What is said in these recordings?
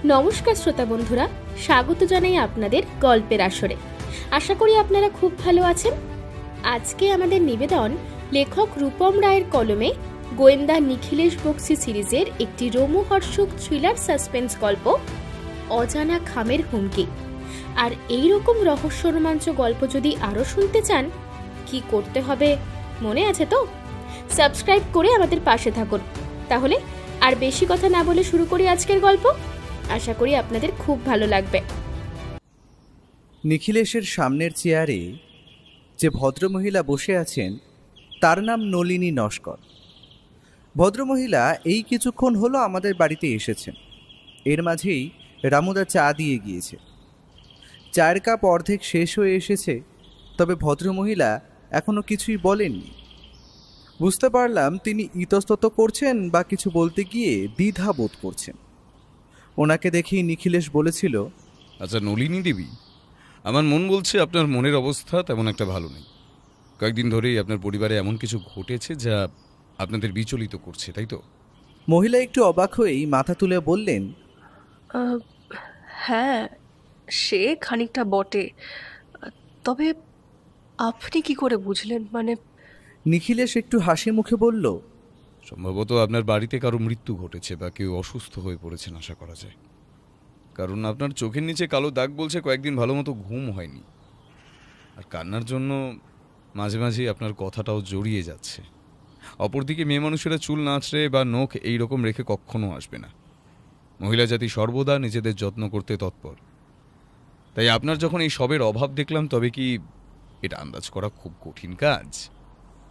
নমস্কার শ্রোতা বন্ধুরা, স্বাগত জানাই আপনাদের গল্পের আসরে। আশা করি আপনারা খুব ভালো আছেন। আজকে আমাদের নিবেদন লেখক রূপম রায়ের কলমে গোয়েন্দা নিখিলেশ বক্সী সিরিজের একটি রোমহর্ষক থ্রিলার সাসপেন্স গল্প অজানা খামের হুমকি। আর এই রকম রহস্য রোমাঞ্চ গল্প যদি আরও শুনতে চান, কি করতে হবে মনে আছে তো? সাবস্ক্রাইব করে আমাদের পাশে থাকুন। তাহলে আর বেশি কথা না বলে শুরু করি আজকের গল্প। আশা করি আপনাদের খুব ভালো লাগবে। নিখিলেশের সামনের চেয়ারে যে ভদ্রমহিলা বসে আছেন তার নাম নলিনী নস্কর। ভদ্রমহিলা এই কিছুক্ষণ হলো আমাদের বাড়িতে এসেছেন। এর মাঝেই রামুদা চা দিয়ে গিয়েছে। চায়ের কাপ অর্ধেক শেষ হয়ে এসেছে, তবে ভদ্রমহিলা এখনো কিছুই বলেননি। বুঝতে পারলাম তিনি ইতস্তত করছেন বা কিছু বলতে গিয়ে দ্বিধা বোধ করছেন। ওনাকে দেখেই নিখিলেশ বলেছিল, আচ্ছা নলিনী দেবী, আমার মন বলছে আপনার মনের অবস্থা তেমন একটা ভালো নেই। কয়েকদিন ধরেই আপনার পরিবারে এমন কিছু ঘটেছে যা আপনাদের বিচলিত করছে, তাই তো? মহিলা একটু অবাক হয়েই মাথা তুলে বললেন, হ্যাঁ, সে খানিকটা বটে, তবে আপনি কি করে বুঝলেন? নিখিলেশ একটু হাসি মুখে বলল, সম্ভবত আপনার বাড়িতে কারো মৃত্যু ঘটেছে বা কেউ অসুস্থ হয়ে পড়েছেন আশা করা যায়। কারণ আপনার চোখের নিচে কালো দাগ বলছে কয়েকদিন ভালো মতো ঘুম হয়নি, আর কান্নার জন্য মাঝে মাঝে আপনার কথাটাও জড়িয়ে যাচ্ছে। অপরদিকে মেয়ে মানুষেরা চুল নাচড়ে বা নখ এইরকম রেখে কখনো আসবে না। মহিলা জাতি সর্বদা নিজেদের যত্ন করতে তৎপর। তাই আপনার যখন এই সবের অভাব দেখলাম, তবে কি এটা আন্দাজ করা খুব কঠিন কাজ?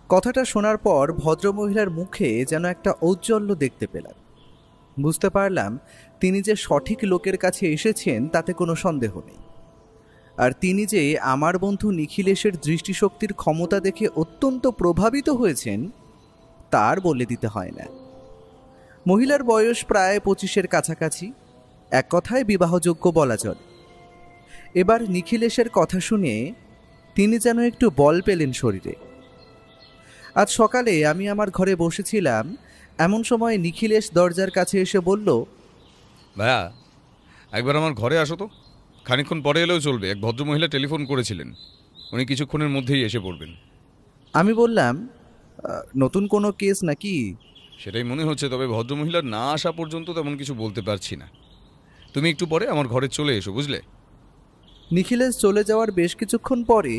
কথাটা শোনার পর ভদ্রমহিলার মুখে যেন একটা ঔজ্জ্বল্য দেখতে পেলাম। বুঝতে পারলাম তিনি যে সঠিক লোকের কাছে এসেছেন তাতে কোনো সন্দেহ নেই। আর তিনি যে আমার বন্ধু নিখিলেশের দৃষ্টিশক্তির ক্ষমতা দেখে অত্যন্ত প্রভাবিত হয়েছেন তার বলে দিতে হয় না। মহিলার বয়স প্রায় 25-এর কাছাকাছি, এক কথায় বিবাহযোগ্য বলা চলে। এবার নিখিলেশের কথা শুনে তিনি যেন একটু বল পেলেন শরীরে। আজ সকালে আমি আমার ঘরে বসেছিলাম, এমন সময় নিখিলেশ দরজার কাছে এসে বলল, ভাইয়া, একবার আমার ঘরে আসো তো। খানিকক্ষণ পরে এলেও চলবে। এক ভদ্রমহিলা টেলিফোন করেছিলেন, উনি কিছুক্ষণের মধ্যেই এসে পড়বেন। আমি বললাম, নতুন কোনো কেস নাকি? সেটাই মনে হচ্ছে, তবে ভদ্রমহিলার না আসা পর্যন্ত তেমন কিছু বলতে পারছি না। তুমি একটু পরে আমার ঘরে চলে এসো, বুঝলে? নিখিলেশ চলে যাওয়ার বেশ কিছুক্ষণ পরে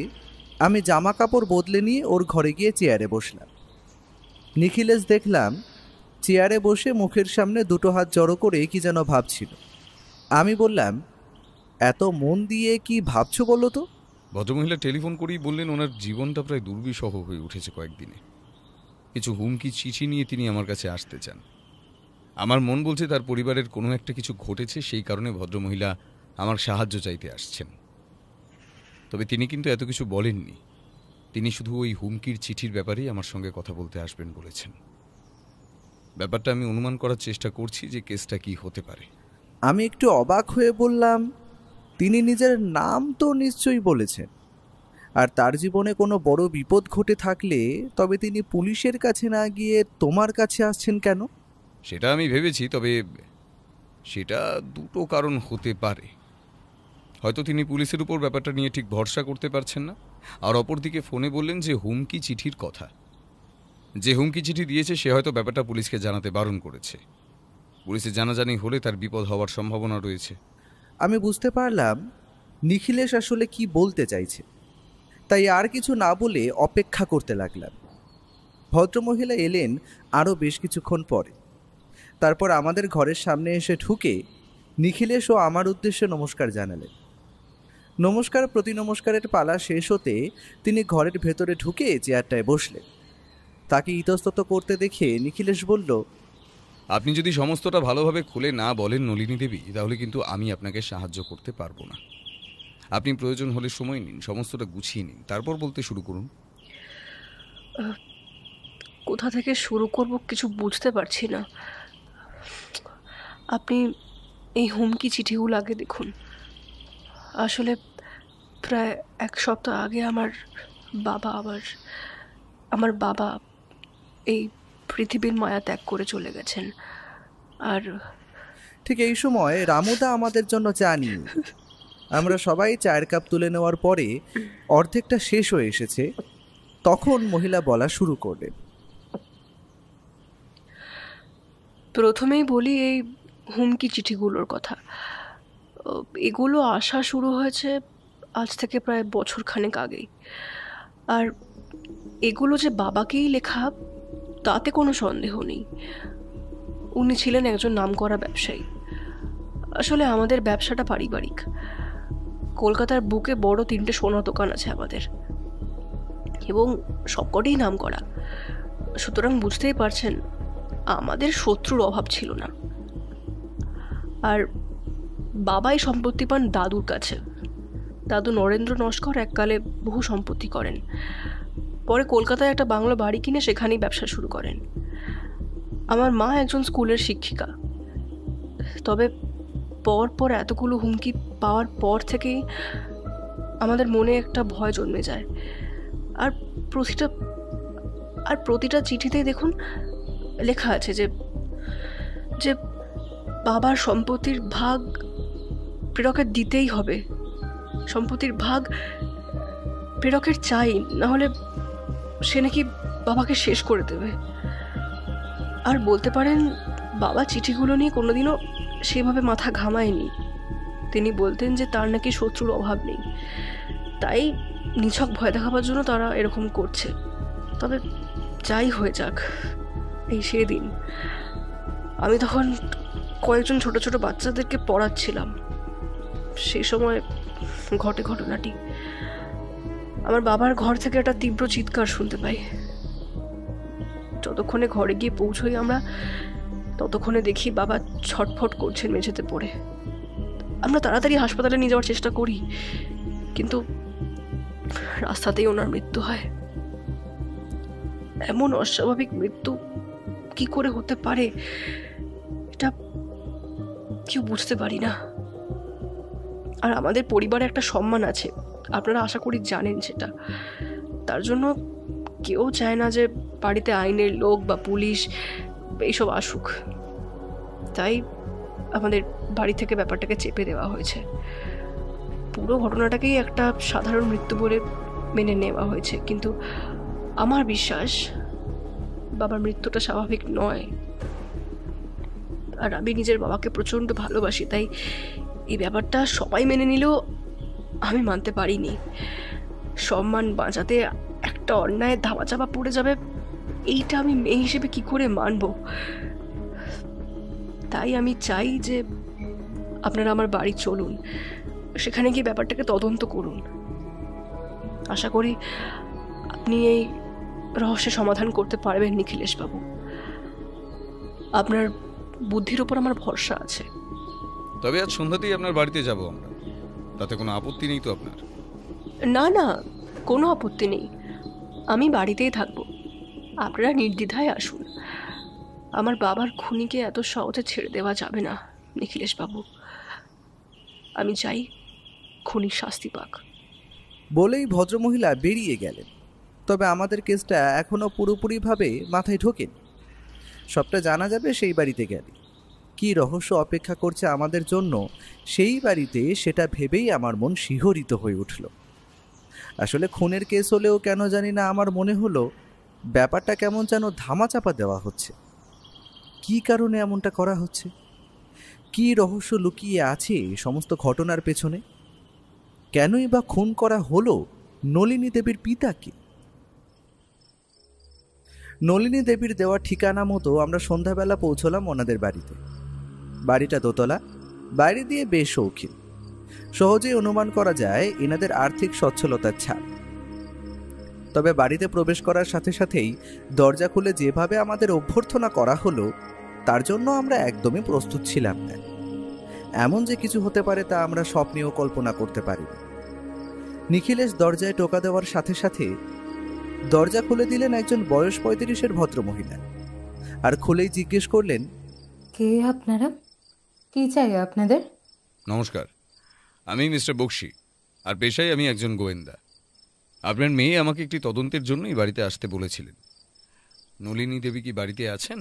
আমি জামা কাপড় বদলে নিয়ে ওর ঘরে গিয়ে চেয়ারে বসলাম। নিখিলেশ দেখলাম চেয়ারে বসে মুখের সামনে দুটো হাত জড়ো করে কি যেন ভাবছিল। আমি বললাম, এত মন দিয়ে কি ভাবছো বলো তো? ভদ্রমহিলা টেলিফোন করেই বললেন ওনার জীবনটা প্রায় দুর্বিষহ হয়ে উঠেছে কয়েকদিনে। কিছু হুমকি চিঠি নিয়ে তিনি আমার কাছে আসতে চান। আমার মন বলছে তার পরিবারের কোনো একটা কিছু ঘটেছে, সেই কারণে ভদ্রমহিলা আমার সাহায্য চাইতে আসছেন। তবে তিনি কিন্তু এত কিছু বলেননি। তিনি শুধু ওই হুমকির চিঠির ব্যাপারেই আমার সঙ্গে কথা বলতে আসবেন বলেছেন। ব্যাপারটা আমি অনুমান করার চেষ্টা করছি যে কেসটা কি হতে পারে। আমি একটু অবাক হয়ে বললাম, তিনি নিজের নাম তো নিশ্চয়ই বলেছেন, আর তার জীবনে কোনো বড় বিপদ ঘটে থাকলে তবে তিনি পুলিশের কাছে না গিয়ে তোমার কাছে আসছেন কেন? সেটা আমি ভেবেছি, তবে সেটা দুটো কারণ হতে পারে। হয়তো তিনি পুলিশের উপর ব্যাপারটা নিয়ে ঠিক ভরসা করতে পারছেন না, আর অপরদিকে ফোনে বললেন যে হুমকি চিঠির কথা। যে হুমকি চিঠি দিয়েছে সে হয়তো ব্যাপারটা পুলিশকে জানাতে বারণ করেছে। পুলিশে জানাজানি হলে তার বিপদ হওয়ার সম্ভাবনা রয়েছে। আমি বুঝতে পারলাম নিখিলেশ আসলে কি বলতে চাইছে, তাই আর কিছু না বলে অপেক্ষা করতে লাগলাম। ভদ্রমহিলা এলেন আরও বেশ কিছুক্ষণ পরে। তারপর আমাদের ঘরের সামনে এসে ঢুকে নিখিলেশ ও আমার উদ্দেশ্যে নমস্কার জানালেন। নমস্কার প্রতি নমস্কারের পালা শেষ হতে তিনি ঘরের ভেতরে ঢুকে চেয়ারটায় বসলেন। তাকে ইতস্তত করতে দেখে নিখিলেশ বলল, আপনি যদি সমস্তটা ভালোভাবে খুলে না বলেন নলিনী দেবী, তাহলে কিন্তু আমি আপনাকে সাহায্য করতে পারবো না। আপনি প্রয়োজন হলে সময় নিন, সমস্তটা গুছিয়ে নিন, তারপর বলতে শুরু করুন। কোথা থেকে শুরু করব কিছু বুঝতে পারছি না। আপনি এই হুমকি চিঠিগুলো আগে দেখুন। আসলে প্রায় 1 সপ্তাহ আগে আমার বাবা এই পৃথিবীর মায়া ত্যাগ করে চলে গেছেন। আর ঠিক এই সময় রামুদা আমাদের জন্য চা নিয়ে এলো। আমরা সবাই চায়ের কাপ তুলে নেওয়ার পরে অর্ধেকটা শেষ হয়ে এসেছে, তখন মহিলা বলা শুরু করলেন। প্রথমেই বলি এই হুমকি চিঠিগুলোর কথা। এগুলো আসা শুরু হয়েছে আজ থেকে প্রায় বছরখানেক আগেই। আর এগুলো যে বাবাকেই লেখা তাতে কোনো সন্দেহ নেই। উনি ছিলেন একজন নামকরা ব্যবসায়ী। আসলে আমাদের ব্যবসাটা পারিবারিক। কলকাতার বুকে বড় 3টে সোনার দোকান আছে আমাদের, এবং সবকটাই নামকরা। সুতরাং বুঝতেই পারছেন আমাদের শত্রুর অভাব ছিল না। আর বাবাই সম্পত্তি পান দাদুর কাছে। দাদু নরেন্দ্র নস্কর এককালে বহু সম্পত্তি করেন, পরে কলকাতায় একটা বাংলা বাড়ি কিনে সেখানেই ব্যবসা শুরু করেন। আমার মা একজন স্কুলের শিক্ষিকা। তবে পর এতগুলো হুমকি পাওয়ার পর থেকেই আমাদের মনে একটা ভয় জন্মে যায়। আর প্রতিটা চিঠিতেই দেখুন লেখা আছে যে যে বাবার সম্পত্তির ভাগ প্রেরকের দিতেই হবে। সম্পত্তির ভাগ প্রেরকের চাই, না হলে সে নাকি বাবাকে শেষ করে দেবে। আর বলতে পারেন বাবা চিঠিগুলো নিয়ে কোনোদিনও সেভাবে মাথা ঘামায়নি। তিনি বলতেন যে তার নাকি শত্রুর অভাব নেই, তাই নিছক ভয় দেখাবার জন্য তারা এরকম করছে। তবে যাই হয়ে যাক, এই সেদিন আমি তখন কয়েকজন ছোট ছোট বাচ্চাদেরকে পড়াচ্ছিলাম। সেই সময় ঘটে ঘটনাটি। আমার বাবার ঘর থেকে একটা তীব্র চিৎকার শুনতে পাই। যতক্ষণে ঘরে গিয়ে পৌঁছই আমরা, ততক্ষণে দেখি বাবা ছটফট করছেন মেঝেতে পড়ে। আমরা তাড়াতাড়ি হাসপাতালে নিয়ে যাওয়ার চেষ্টা করি, কিন্তু রাস্তাতেই ওনার মৃত্যু হয়। এমন অস্বাভাবিক মৃত্যু কি করে হতে পারে এটা কেউ বুঝতে পারি না। আর আমাদের পরিবারে একটা সম্মান আছে, আপনারা আশা করি জানেন সেটা। তার জন্য কেউ চায় না যে বাড়িতে আইনের লোক বা পুলিশ এইসব আসুক। তাই আমাদের বাড়ি থেকে ব্যাপারটাকে চেপে দেওয়া হয়েছে। পুরো ঘটনাটাকেই একটা সাধারণ মৃত্যু বলে মেনে নেওয়া হয়েছে, কিন্তু আমার বিশ্বাস বাবার মৃত্যুটা স্বাভাবিক নয়। আর আমি নিজের বাবাকে প্রচণ্ড ভালোবাসি, তাই এই ব্যাপারটা সবাই মেনে নিলেও আমি মানতে পারিনি। সম্মান বাঁচাতে একটা অন্যায় ধামাচাপা পড়ে যাবে, এইটা আমি মেয়ে হিসেবে কি করে মানব? তাই আমি চাই যে আপনারা আমার বাড়ি চলুন, সেখানে গিয়ে ব্যাপারটাকে তদন্ত করুন। আশা করি আপনি এই রহস্যের সমাধান করতে পারবেন নিখিলেশ বাবু। আপনার বুদ্ধির উপর আমার ভরসা আছে। তবে আজ সন্ধ্যাতেই আপনার বাড়িতে যাব আমরা, তাতে কোনো আপত্তি নেই তো আপনার? না না, কোনো আপত্তি নেই। আমি বাড়িতেই থাকবো, আপনারা নির্দ্বিধায় আসুন। আমার বাবার খুনিকে এত সহজে ছেড়ে দেওয়া যাবে না নিখিলেশ বাবু। আমি চাই খুনির শাস্তি পাক। বলেই ভদ্রমহিলা বেরিয়ে গেলেন। তবে আমাদের কেসটা এখনো পুরোপুরিভাবে মাথায় ঢোকেনি। সবটা জানা যাবে সেই বাড়িতে গেলে। কি রহস্য অপেক্ষা করছে আমাদের জন্য সেই বাড়িতে, সেটা ভেবেই আমার মন শিহরিত হয়ে উঠল। আসলে খুনের কেস হলেও কেন জানি না আমার মনে হলো ব্যাপারটা কেমন যেন ধামাচাপা দেওয়া হচ্ছে। কি কারণে এমনটা করা হচ্ছে? কি রহস্য লুকিয়ে আছে সমস্ত ঘটনার পেছনে? কেনই বা খুন করা হলো নলিনী দেবীর পিতাকে? নলিনী দেবীর দেওয়া ঠিকানা মতো আমরা সন্ধ্যাবেলা পৌঁছলাম ওনাদের বাড়িতে। বাড়িটা দোতলা, বাইরে দিয়ে বেশ শৌখিন। সহজেই অনুমান করা যায় এনাদের আর্থিক সচ্ছলতার ছাপ। তবে বাড়িতে প্রবেশ করার সাথে সাথেই দরজা খুলে যেভাবে আমাদের অভ্যর্থনা করা হলো, তার জন্য আমরা একদমই প্রস্তুত ছিলাম না। এমন যে কিছু হতে পারে তা আমরা স্বপ্নেও কল্পনা করতে পারি। নিখিলেশ দরজায় টোকা দেওয়ার সাথে সাথে দরজা খুলে দিলেন একজন বয়স 35-এর ভদ্রমহিলা। আর খুলেই জিজ্ঞেস করলেন, কে আপনারা? কি চাই আপনাদের? নমস্কার, আমি মিস্টার বক্সি, আর পেশায় আমি একজন গোয়েন্দা। আপনার মেয়ে আমাকে একটি তদন্তের জন্য এই বাড়িতে আসতে বলেছিলেন। নলিনী দেবী কি বাড়িতে আছেন?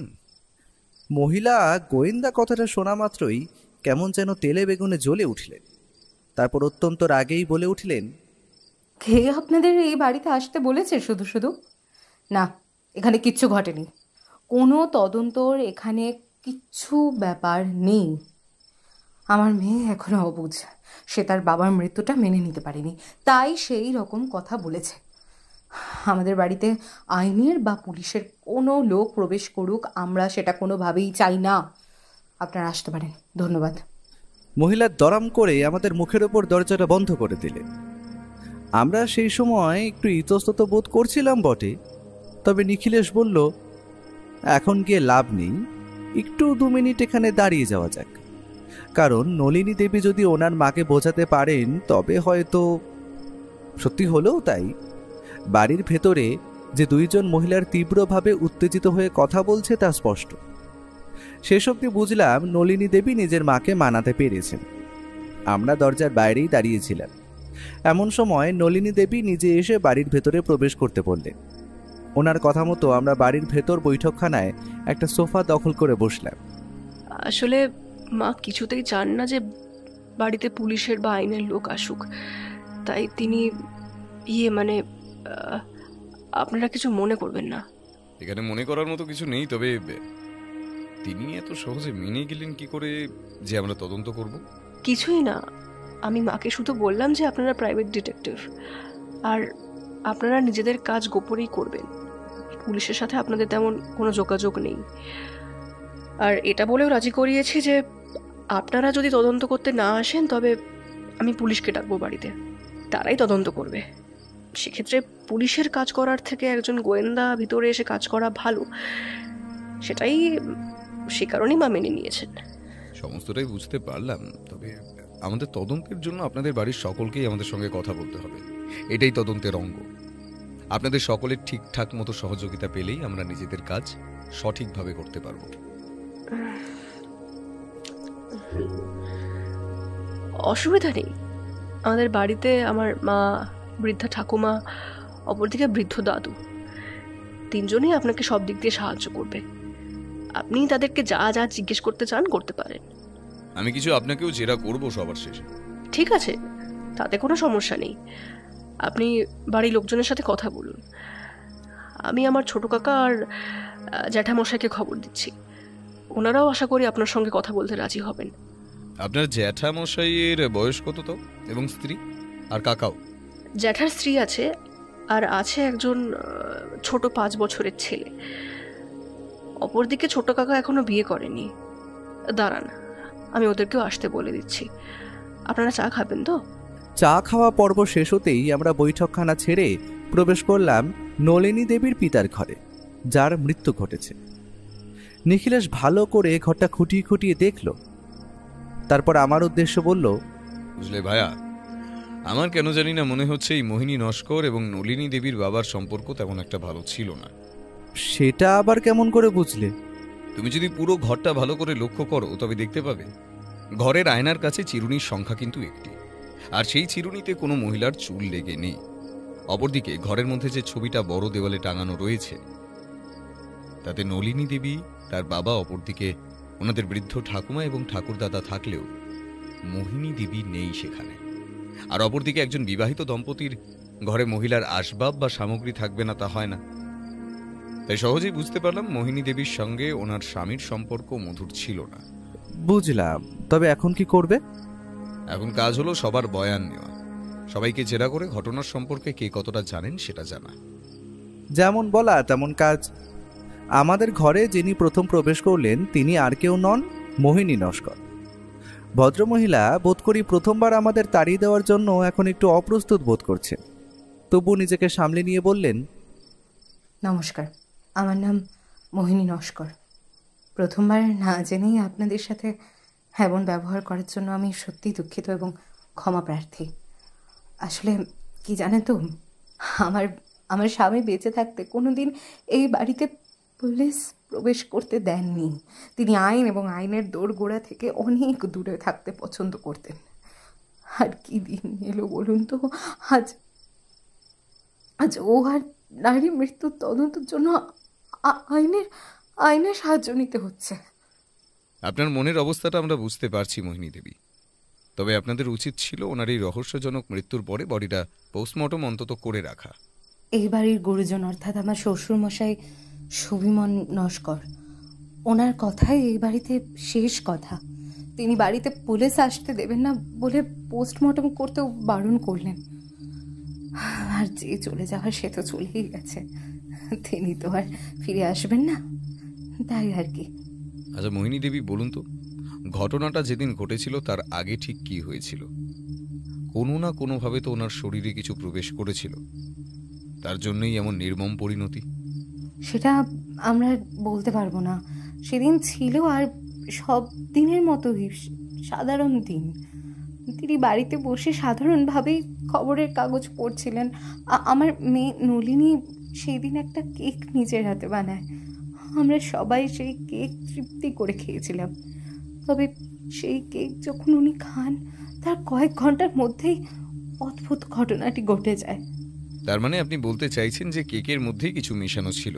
মহিলা গোয়েন্দা কথাটা শোনা মাত্রই কেমন যেন তেলে বেগুনে জ্বলে উঠলেন। তারপর অত্যন্ত রাগেই বলে উঠলেন, কে আপনাদের এই বাড়িতে আসতে বলেছে শুধু শুধু? না, এখানে কিচ্ছু ঘটেনি, কোনো তদন্তর এখানে কিচ্ছু ব্যাপার নেই। আমার মেয়ে এখনো অবুঝ, সে তার বাবার মৃত্যুটা মেনে নিতে পারেনি, তাই সেই রকম কথা বলেছে। আমাদের বাড়িতে আইনের বা পুলিশের কোনো লোক প্রবেশ করুক, আমরা সেটা কোনোভাবেই চাই না। আপনারা আসতে পারেন, ধন্যবাদ। মহিলা দরাম করে আমাদের মুখের ওপর দরজাটা বন্ধ করে দিলেন। আমরা সেই সময় একটু ইতস্তত বোধ করছিলাম বটে, তবে নিখিলেশ বলল, এখন গিয়ে লাভ নেই, একটু 2 মিনিট এখানে দাঁড়িয়ে যাওয়া যাক। কারণ নলিনী দেবী যদি ওনার মাকে বোঝাতে পারেন তবে হয়তো সত্যি হলেও তাই। বাড়ির ভেতরে যে 2 জন মহিলার তীব্রভাবে উত্তেজিত হয়ে কথা বলছে তা স্পষ্ট। শেষ অবধি বুঝলাম নলিনী দেবী নিজের মাকে মানাতে পেরেছেন। আমরা দরজার বাইরেই দাঁড়িয়েছিলাম। এমন সময় নলিনী দেবী নিজে এসে বাড়ির ভেতরে প্রবেশ করতে বললেন। ওনার কথা মতো আমরা বাড়ির ভেতর বৈঠকখানায় একটা সোফা দখল করে বসলাম। আসলে মা কিছুতেই চান না যে বাড়িতে পুলিশের বা আইনের লোক আসুক, তাই তিনি আপনারা কিছু মনে করবেন না। এখানে মনে করার মতো কিছু নেই, তবে তিনি এত সহজে মেনে গেলেন কি করে যে আমরা তদন্ত করব? কিছুই না, আমি মাকে শুধু বললাম যে আপনারা প্রাইভেট ডিটেকটিভ আর আপনারা নিজেদের কাজ গোপনেই করবেন, পুলিশের সাথে আপনাদের তেমন কোনো যোগাযোগ নেই। আর এটা বলেও রাজি করিয়েছি যে আপনারা যদি তদন্ত করতে না আসেন তবে আমি পুলিশকে ডাকবো বাড়িতে, তারাই তদন্ত করবে। সেক্ষেত্রে পুলিশের কাজ করার থেকে একজন গোয়েন্দা ভিতরে এসে কাজ করা ভালো, সেটাই সে কারণেই মা মেনে নিয়েছেন। সমস্তটাই বুঝতে পারলাম, তবে আমাদের তদন্তের জন্য আপনাদের বাড়ির সকলকেই আমাদের সঙ্গে কথা বলতে হবে। এটাই তদন্তের অঙ্গ। আপনাদের সকলের ঠিকঠাক মতো সহযোগিতা পেলেই আমরা নিজেদের কাজ সঠিকভাবে করতে পারবো। অসুবিধা নেই, আমাদের বাড়িতে আমার মা, বৃদ্ধা ঠাকুমা, অপরদিকে বৃদ্ধ দাদু, 3 জনই আপনাকে সব দিক দিয়ে সাহায্য করবে। আপনি তাদেরকে যা যা জিজ্ঞেস করতে চান করতে পারেন। আমি কিছু আপনাকেও জেরা করব সবার শেষে। ঠিক আছে, তাতে কোনো সমস্যা নেই, আপনি বাড়ির লোকজনের সাথে কথা বলুন। আমি আমার ছোট কাকা আর জ্যাঠামশাইকে খবর দিচ্ছি, ওনারাও আশা করি আপনার সঙ্গে কথা বলতে রাজি হবেন। আপনার জ্যাঠামশাইয়ের বয়স কত তো, এবং স্ত্রী আর কাকাও? জ্যাঠার স্ত্রী আছে, আর আছে একজন ছোট 5 বছরের ছেলে। অপরদিকে ছোট কাকা এখনো বিয়ে করেনি। দাঁড়ান, আমি ওদেরকেও আসতে বলে দিচ্ছি। আপনারা চা খাবেন তো? চা খাওয়া পর্ব শেষ হতেই আমরা বৈঠকখানা ছেড়ে প্রবেশ করলাম নলিনী দেবীর পিতার ঘরে, যার মৃত্যু ঘটেছে। নিখিলেশ ভালো করে ঘরটা খুঁটিয়ে খুঁটিয়ে দেখল, তারপর আমার উদ্দেশ্য বলল, বুঝলে ভাইয়া, আমার কেন জানি না মনে হচ্ছে এই মোহিনী নস্কর এবং নলিনী দেবীর বাবার সম্পর্ক তেমন একটা ভালো ছিল না। সেটা আবার কেমন করে বুঝলে? তুমি যদি পুরো ঘরটা ভালো করে লক্ষ্য করো তবে দেখতে পাবে ঘরের আয়নার কাছে চিরুনির সংখ্যা কিন্তু একটি, আর সেই চিরুনিতে কোনো মহিলার চুল লেগে নেই। অপরদিকে ঘরের মধ্যে যে ছবিটা বড় দেওয়ালে টাঙানো রয়েছে তাতে নলিনী দেবী, তার বাবা, অপরদিকে ওনাদের বৃদ্ধ ঠাকুমা এবং ঠাকুরদাদা থাকলেও মোহিনী দেবী নেই সেখানে। আর অপরদিকে একজন বিবাহিত দম্পতির ঘরে মহিলার আসবাব বা সামগ্রী থাকবে না তা হয় না। তাই সহজেই বুঝতে পারলাম মোহিনী দেবীর সঙ্গে ওনার স্বামীর সম্পর্ক মধুর ছিল না। বুঝলাম, তবে এখন কি করবে? এখন কাজ হলো সবার বয়ান নেওয়া, সবাইকে জেরা করে ঘটনার সম্পর্কে কে কতটা জানেন সেটা জানা। যেমন বলা তেমন কাজ। আমাদের ঘরে যিনি প্রথম প্রবেশ করলেন তিনি আর কেউ নন, মোহিনী নস্কর। ভদ্রমহিলা বোধ করি প্রথমবার আমাদের তাড়িয়ে দেওয়ার জন্য এখন একটু অপ্রস্তুত বোধ করছেন, তবু নিজেকে সামলে নিয়ে বললেন, নমস্কার, আমার নাম মোহিনী নস্কর। প্রথমবার না জেনেই আপনাদের সাথে এমন ব্যবহার করার জন্য আমি সত্যিই দুঃখিত এবং ক্ষমা প্রার্থী। আসলে কি জানেন তো, আমার আমার স্বামী বেঁচে থাকতে কোনোদিন এই বাড়িতে পুলিশ প্রবেশ করতে দেননি। তিনি আইন এবং আইনের দোরগোড়া থেকে অনেক দূরে থাকতে পছন্দ করতেন। আর কি দিন এলো বলুন তো, আজ আজ ও আর নারী মৃত্যুর তদন্তের জন্য আইনের সাহায্য নিতে হচ্ছে। আপনার মনের অবস্থাটা আমরা বুঝতে পারছি মোহিনী দেবী, তবে আপনাদের উচিত ছিল ওনার এই রহস্যজনক মৃত্যুর পরে বডিটা পোস্টমর্টম অন্তত করে রাখা। এই বাড়ির গুরুজন অর্থাৎ আমার শ্বশুরমশাই সুবিমন নস্কর, ওনার কথাই এই বাড়িতে শেষ কথা। তিনি বাড়িতে পুলিশ আসতে দেবেন না বলে পোস্টমর্টম করতেও বারণ করলেন। আর যে চলে যাওয়ার সে তো চলেই গেছে, তিনি তো আর ফিরে আসবেন না, তাই আর কি। আচ্ছা মোহিনী দেবী, বলুন তো, ঘটনাটা যেদিন ঘটেছিল তার আগে ঠিক কি হয়েছিল? কোনো না কোনোভাবে তো ওনার শরীরে কিছু প্রবেশ করেছিল, তার জন্যই এমন নির্মম পরিণতি। সেটা আমরা বলতে পারবো না। সেদিন ছিল আর সব দিনের মতোই সাধারণ দিন। তিনি বাড়িতে বসে সাধারণভাবেই খবরের কাগজ পড়ছিলেন। আমার মেয়ে নলিনী সেই দিন একটা কেক নিজের হাতে বানায়। আমরা সবাই সেই কেক তৃপ্তি করে খেয়েছিলাম। তবে সেই কেক যখন উনি খান তার কয়েক ঘন্টার মধ্যেই অদ্ভুত ঘটনাটি ঘটে যায়। তার মানে আপনি বলতে চাইছেন যে কেকের মধ্যেই কিছু মেশানো ছিল,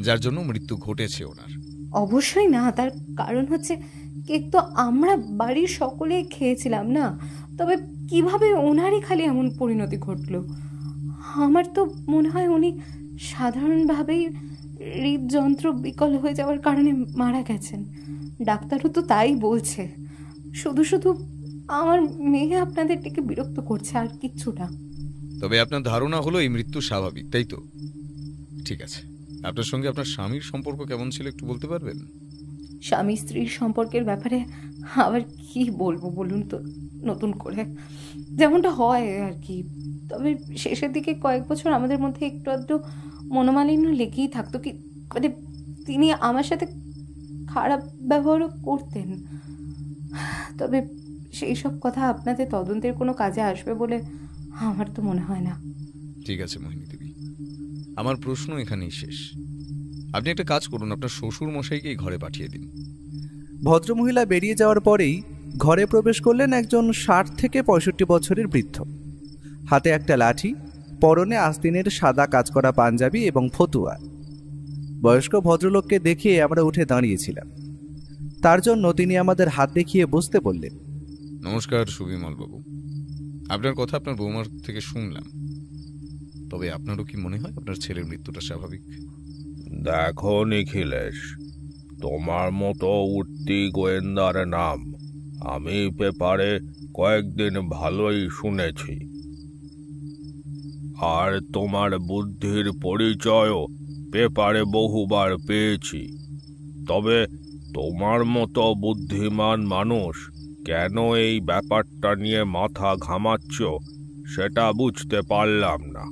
যার জন্য মৃত্যু ঘটেছে ওনার? অবশ্যই না, তার কারণ হচ্ছে কেক তো আমরা বাড়ির সকলে খেয়েছিলাম না। তবে কিভাবে ওনারই খালি এমন পরিণতি ঘটলো? আমার তো মনে হয় উনি সাধারণভাবেই হৃদযন্ত্র বিকল হয়ে যাওয়ার কারণে মারা গেছেন। ডাক্তারও তো তাই বলছে। শুধু শুধু আমার মেয়ে আপনাদের ডেকে বিরক্ত করছে, আর কিচ্ছু না। তবে আপনার ধারণা হলো এই মৃত্যু স্বাভাবিক, তাই তো? ঠিক আছে, আপনার সঙ্গে আপনার স্বামীর সম্পর্ক কেমন ছিল একটু বলতে পারবেন? স্বামী স্ত্রীর সম্পর্কের ব্যাপারে আবার কি বলবো বলুন তো, নতুন করে যেমনটা হয় আর কি। তবে শেষের দিকে কয়েক বছর আমাদের মধ্যে একটু আধটু মনোমালিন্য লেগেই থাকতো। কি মানে তিনি আমার সাথে খারাপ ব্যবহারও করতেন। তবে সেই সব কথা আপনাদের তদন্তের কোনো কাজে আসবে বলে আমার তো মনে হয় না। ঠিক আছে মোহিনী দেবী, আমার প্রশ্ন এখানেই শেষ। আপনি একটা কাজ করুন, আপনার শ্বশুর মশাইকে এই ঘরে পাঠিয়ে দিন। ভদ্রমহিলা বেরিয়ে যাওয়ার পরেই ঘরে প্রবেশ করলেন একজন ৬০ থেকে ৬৫ বছরের বৃদ্ধ। হাতে একটা লাঠি, পরনে আস্তিনের সাদা কাজ করা পাঞ্জাবি এবং ফতুয়া। বয়স্ক ভদ্রলোককে দেখে আমরা উঠে দাঁড়িয়েছিলাম। তার জন্য তিনি আমাদের হাত দেখিয়ে বসতে বললেন। নমস্কার সুবিমল বাবু, আপনার কথা আপনার বৌমার থেকে শুনলাম, তবে আপনারও কি মনে হয় আপনার ছেলের মৃত্যুটা স্বাভাবিক? দেখো নিখিলেশ, তোমার মতো উঠতি গোয়েন্দার নাম আমি পেপারে কয়েকদিন ভালোই শুনেছি, আর তোমার বুদ্ধির পরিচয়ও পেপারে বহুবার পেয়েছি। তবে তোমার মতো বুদ্ধিমান মানুষ কেন এই ব্যাপারটা নিয়ে মাথা ঘামাচ্ছ সেটা বুঝতে পারলাম না।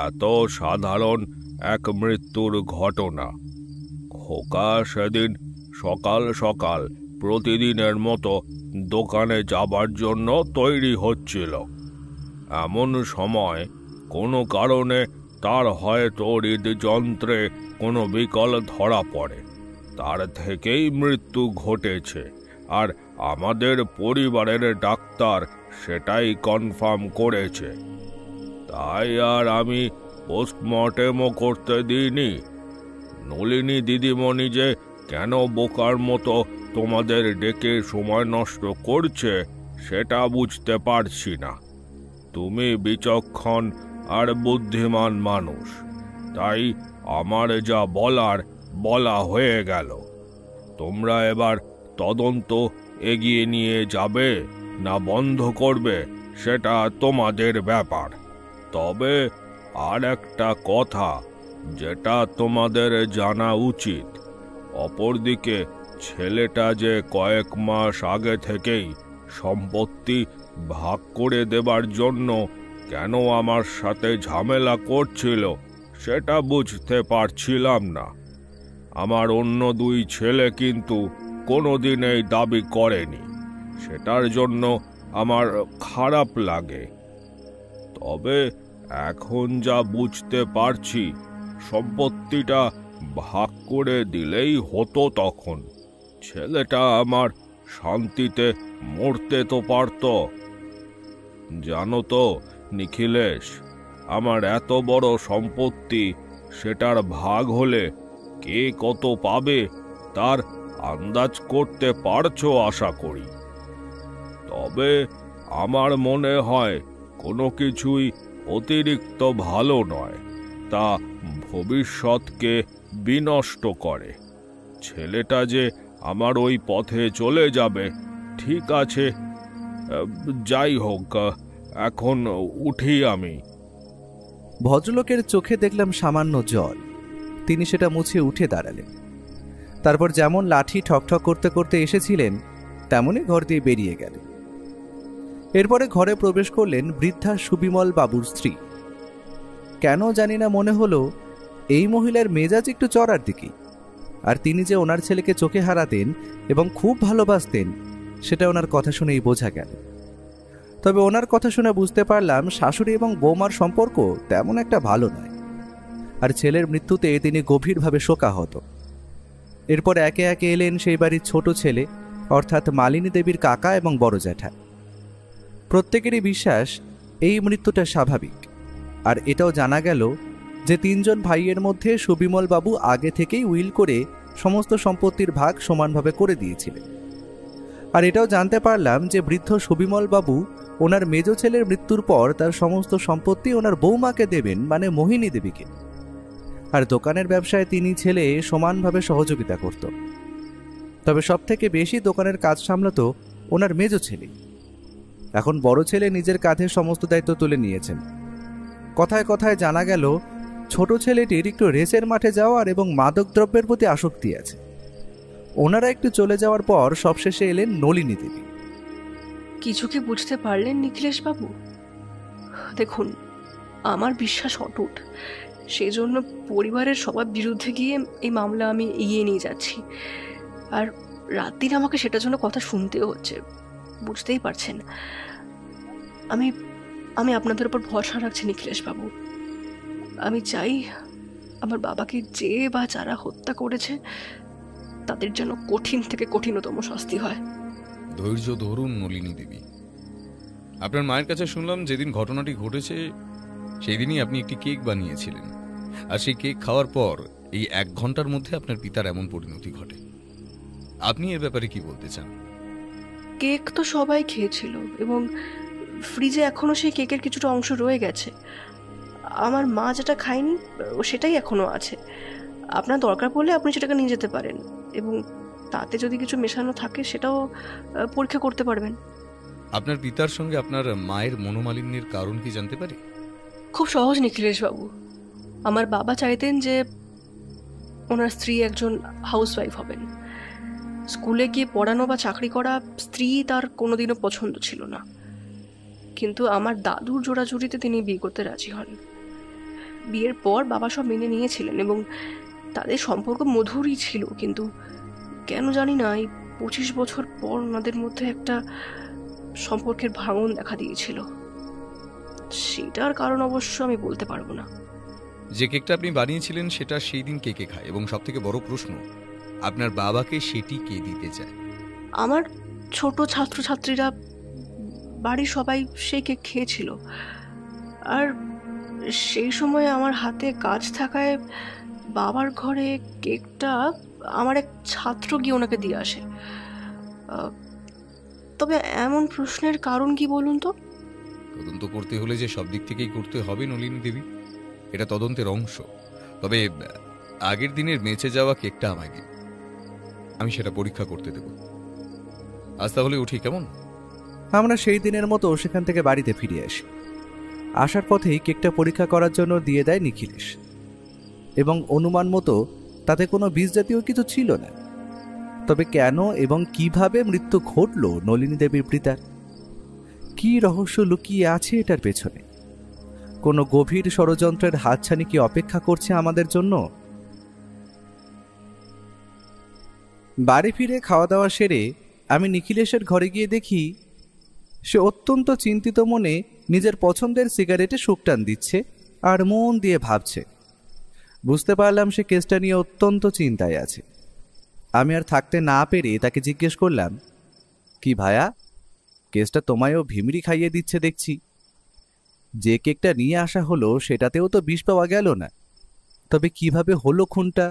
এত সাধারণ এক মৃত্যুর ঘটনা। খোকা সেদিন সকাল সকাল প্রতিদিনের মতো দোকানে যাবার জন্য তৈরি হচ্ছিল। এমন সময় কোনো কারণে তার হয়তো হৃদযন্ত্রে কোনো বিকল ধরা পড়ে, তার থেকেই মৃত্যু ঘটেছে। আর আমাদের পরিবারের ডাক্তার সেটাই কনফার্ম করেছে। তাই আর আমি পোস্টমর্টেমও করতে দিইনি। নলিনী দিদিমণি যে কেন বোকার মতো তোমাদের ডেকে সময় নষ্ট করছে সেটা বুঝতে পারছি না। তুমি বিচক্ষণ আর বুদ্ধিমান মানুষ, তাই আমার যা বলার বলা হয়ে গেল। তোমরা এবার তদন্ত এগিয়ে নিয়ে যাবে না বন্ধ করবে সেটা তোমাদের ব্যাপার। তবে আর একটা কথা যেটা তোমাদের জানা উচিত, অপরদিকে ছেলেটা যে কয়েক মাস আগে থেকেই সম্পত্তি ভাগ করে দেবার জন্য কেন আমার সাথে ঝামেলা করছিল সেটা বুঝতে পারছিলাম না। আমার অন্য দুই ছেলে কিন্তু কোনোদিন এই দাবি করেনি, সেটার জন্য আমার খারাপ লাগে। তবে এখন যা বুঝতে পারছি, সম্পত্তিটা ভাগ করে দিলেই হতো। তখন ছেলেটা আমার শান্তিতে মরতে তো পারত। জানো তো নিখিলেশ, আমার এত বড় সম্পত্তি, সেটার ভাগ হলে কে কত পাবে তার আন্দাজ করতে পারছো আশা করি। তবে আমার মনে হয় কোনো কিছুই অতিরিক্ত ভালো নয়, তা ভবিষ্যৎকে বিনষ্ট করে। ছেলেটা যে আমার ওই পথে চলে যাবে, ঠিক আছে। যাই হোক, এখন উঠি আমি। ভদ্রলোকের চোখে দেখলাম সামান্য জল। তিনি সেটা মুছে উঠে দাঁড়ালেন। তারপর যেমন লাঠি ঠকঠক করতে করতে এসেছিলেন তেমনই ঘর দিয়ে বেরিয়ে গেলেন। এরপরে ঘরে প্রবেশ করলেন বৃদ্ধা সুবিমল বাবুর স্ত্রী। কেন জানি না মনে হলো এই মহিলার মেজাজ একটু চড়ার দিকেই, আর তিনি যে ওনার ছেলেকে চোখে হারাতেন এবং খুব ভালোবাসতেন সেটা ওনার কথা শুনেই বোঝা গেল। তবে ওনার কথা শুনে বুঝতে পারলাম শাশুড়ি এবং বৌমার সম্পর্ক তেমন একটা ভালো নয়, আর ছেলের মৃত্যুতে তিনি গভীরভাবে শোকাহত। এরপর একে একে এলেন সেই বাড়ির ছোট ছেলে অর্থাৎ মালিনী দেবীর কাকা এবং বড় জ্যাঠা। প্রত্যেকেরই বিশ্বাস এই মৃত্যুটা স্বাভাবিক, আর এটাও জানা গেল যে 3 জন ভাইয়ের মধ্যে সুবিমল বাবু আগে থেকেই উইল করে সমস্ত সম্পত্তির ভাগ সমানভাবে করে দিয়েছিলেন। আর এটাও জানতে পারলাম যে বৃদ্ধ সুবিমল বাবু ওনার মেজ ছেলের মৃত্যুর পর তার সমস্ত সম্পত্তি ওনার বৌমাকে দেবেন, মানে মোহিনী দেবীকে। আর দোকানের ব্যবসায় তিনি ছেলে সমানভাবে সহযোগিতা করত। তবে সবথেকে বেশি দোকানের কাজ সামলাতো ওনার মেজ ছেলে। এখন বড় ছেলে নিজের কাঁধে সমস্ত দায়িত্ব তুলে নিয়েছেন। কথায় কথায় জানা গেল ছোট ছেলেটির একটু রেসের মাঠে যাওয়ার এবং মাদক দ্রব্যের প্রতি আসক্তি আছে। ওনারা একটু চলে যাওয়ার পর সবশেষে এলেন নলিনী দেবী। কিছু কি বুঝতে পারলেন নিখিলেশ বাবু? দেখুন, আমার বিশ্বাস অটুট, সেই জন্য পরিবারের সবার বিরুদ্ধে গিয়ে এই মামলা আমি এগিয়ে নিয়ে যাচ্ছি। আর রাত দিন আমাকে সেটার জন্য কথা শুনতেও হচ্ছে, বুঝতেই পারছেন। আমি আমি আপনাদের উপর ভরসা রাখছি নিখিলেশ বাবু। আমি চাই আমার বাবাকে যে বা যারা হত্যা করেছে তাদের যেন কঠিন থেকে কঠিনতম শাস্তি হয়। ধৈর্য ধরুন নলিনী দেবী। আপনার মায়ের কাছে শুনলাম যেদিন ঘটনাটি ঘটেছে সেই দিনই আপনি একটি কেক বানিয়েছিলেন, আর সেই কেক খাওয়ার পর এই 1 ঘন্টার মধ্যে আপনার পিতার এমন পরিণতি ঘটে। আপনি এর ব্যাপারে কি বলতে চান? কেক তো সবাই খেয়েছিল এবং ফ্রিজে এখনো সেই কেকের কিছুটা অংশ রয়ে গেছে। আমার মা যেটা খায়নি সেটাই এখনো আছে। আপনার দরকার পড়লে আপনি সেটাকে নিয়ে যেতে পারেন এবং তাতে যদি কিছু মেশানো থাকে সেটাও পরীক্ষা করতে পারবেন। আপনার পিতার সঙ্গে আপনার মায়ের মনোমালিন্যের কারণ কি জানতে পারি? খুব সহজ নিখিলেশ বাবু। আমার বাবা চাইতেন যে ওনার স্ত্রী একজন হাউসওয়াইফ হবেন। স্কুলে গিয়ে পড়ানো বা চাকরি করা স্ত্রী তার কোনোদিনও পছন্দ ছিল না। কিন্তু আমার দাদুর জোড়াজুড়িতে তিনি বিয়ে করতে রাজি হন। বিয়ের পর বাবা সব মেনে নিয়েছিলেন এবং তাদের সম্পর্ক মধুরই ছিল। কিন্তু কেন জানি না এই 25 বছর পর ওনাদের মধ্যে একটা সম্পর্কের ভাঙন দেখা দিয়েছিল। সেটার কারণ অবশ্য আমি বলতে পারবো না। যে কেকটা আপনি বানিয়েছিলেন সেটা সেই দিন কে কে খায়, এবং সব থেকে বড় প্রশ্ন, আপনার বাবাকে সেটি কে দিতে চায়? আমার ছোট ছাত্রছাত্রীরা, বাড়ির সবাই সেই কেক খেয়েছিল। আর সেই সময় আমার হাতে কাজ থাকায় বাবার ঘরে কেকটা আমার এক ছাত্র গিয়ে ওনাকে দিয়ে আসে। তবে এমন প্রশ্নের কারণ কি বলুন তো? তদন্ত করতে হলে যে সব দিক থেকেই করতে হবে নলিনী দেবী, এটা তদন্তের অংশ। তবে আগের দিনের বেঁচে যাওয়া কেকটা আমায় দিন, আমি সেটা পরীক্ষা করতে দেব। আজ তাহলে উঠি, কেমন? আমরা সেই দিনের মতো সেখান থেকে বাড়িতে ফিরে আসি। আসার পথেই কেকটা পরীক্ষা করার জন্য দিয়ে দেয় নিখিলেশ, এবং অনুমান মতো তাতে কোনো বিষ জাতীয় কিছু ছিল না। তবে কেন এবং কিভাবে মৃত্যু ঘটল নলিনী দেবীর পিতার? কি রহস্য লুকিয়ে আছে এটার পেছনে? কোনো গভীর ষড়যন্ত্রের হাতছানি কি অপেক্ষা করছে আমাদের জন্য? বাড়ি ফিরে খাওয়া দাওয়া সেরে আমি নিখিলেশের ঘরে গিয়ে দেখি সে অত্যন্ত চিন্তিত মনে নিজের পছন্দের সিগারেটে শুকটান দিচ্ছে আর মন দিয়ে ভাবছে। বুঝতে পারলাম সে কেসটা নিয়ে অত্যন্ত চিন্তায় আছে। আমি আর থাকতে না পেরে তাকে জিজ্ঞেস করলাম, কি ভায়া, কেসটা তোমায়ও ভিমরি খাইয়ে দিচ্ছে দেখছি। যে কেকটা নিয়ে আসা হলো সেটাতেও তো বিষ পাওয়া গেল না, তবে কিভাবে হলো খুনটা?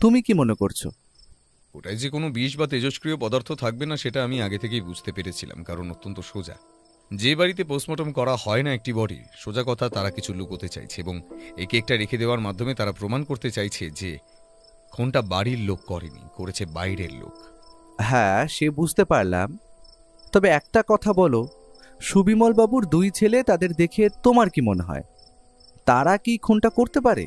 তুমি কি মনে করছো? ওটাই যে কোনো বিষ বা তেজস্ক্রিয় পদার্থ থাকবে না সেটা আমি আগে থেকেই বুঝতে পেরেছিলাম, কারণ অত্যন্ত সোজা। যে বাড়িতে পোস্টমর্টম করা হয় না একটি বডি, সোজা কথা তারা কিছু লুকোতে চাইছে এবং একে একটা রেখে দেওয়ার মাধ্যমে তারা প্রমাণ করতে চাইছে যে খুনটা বাড়ির লোক করেনি, করেছে বাইরের লোক। হ্যাঁ, সে বুঝতে পারলাম। তবে একটা কথা বলো, সুবিমল বাবুর 2 ছেলে, তাদের দেখে তোমার কি মনে হয় তারা কি খুনটা করতে পারে?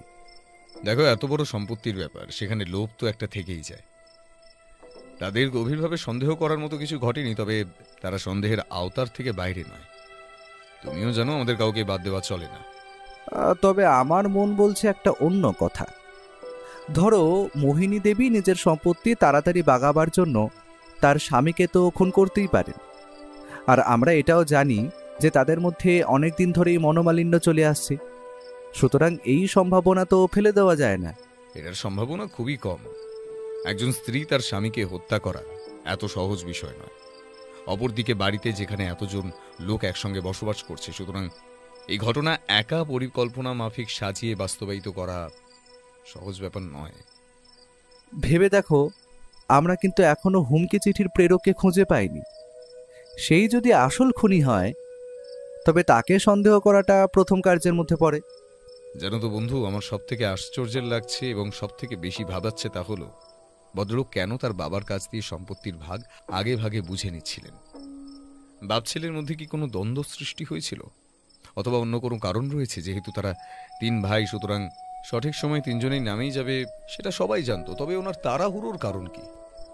দেখো, এত বড় সম্পত্তির ব্যাপার, সেখানে লোভ তো একটা থেকেই যায়। তাদের গভীরভাবে সন্দেহ করার মতো কিছু ঘটেনি, তবে তারা সন্দেহের আওতার থেকে বাইরে নয়। তুমিও জানো আমাদের কাউকে বাদ দেওয়া চলে না। তবে আমার মন বলছে একটা অন্য কথা। ধরো, মোহিনী দেবী নিজের সম্পত্তি তাড়াতাড়ি বাগাবার জন্য তার স্বামীকে তো খুন করতেই পারেন। আর আমরা এটাও জানি যে তাদের মধ্যে অনেক দিন ধরেই মনোমালিন্য চলে আসছে, সুতরাং এই সম্ভাবনা তো ফেলে দেওয়া যায় না। এটার সম্ভাবনা খুবই কম। একজন স্ত্রী তার স্বামীকে হত্যা করা এত সহজ বিষয় নয়। অপরদিকে বাড়িতে যেখানে এতজন লোক একসঙ্গে বসবাস করছে, সুতরাং এই ঘটনা একা পরিকল্পনা মাফিক সাজিয়ে বাস্তবায়িত করা সহজ ব্যাপার নয়। ভেবে দেখো, আমরা কিন্তু এখনো হুমকি চিঠির প্রেরককে খুঁজে পাইনি। সেই যদি আসল খুনি হয়, তবে তাকে সন্দেহ করাটা প্রথম কার্যের মধ্যে পড়ে। জানো তো বন্ধু, আমার সব থেকে আশ্চর্যের লাগছে এবং সব থেকে বেশি ভাবাচ্ছে তা হলো ভদ্রলোক কেন তার বাবার কাছ দিয়ে সম্পত্তির ভাগ আগে ভাগে বুঝে নিচ্ছিলেন। বাপ ছেলের মধ্যে কি কোনো দ্বন্দ্ব সৃষ্টি হয়েছিল, অথবা অন্য কোনো কারণ রয়েছে? যেহেতু তারা 3 ভাই, সুতরাং সঠিক সময় 3 জনেই নামেই যাবে সেটা সবাই জানতো, তবে ওনার তাড়াহুড়োর কারণ কি?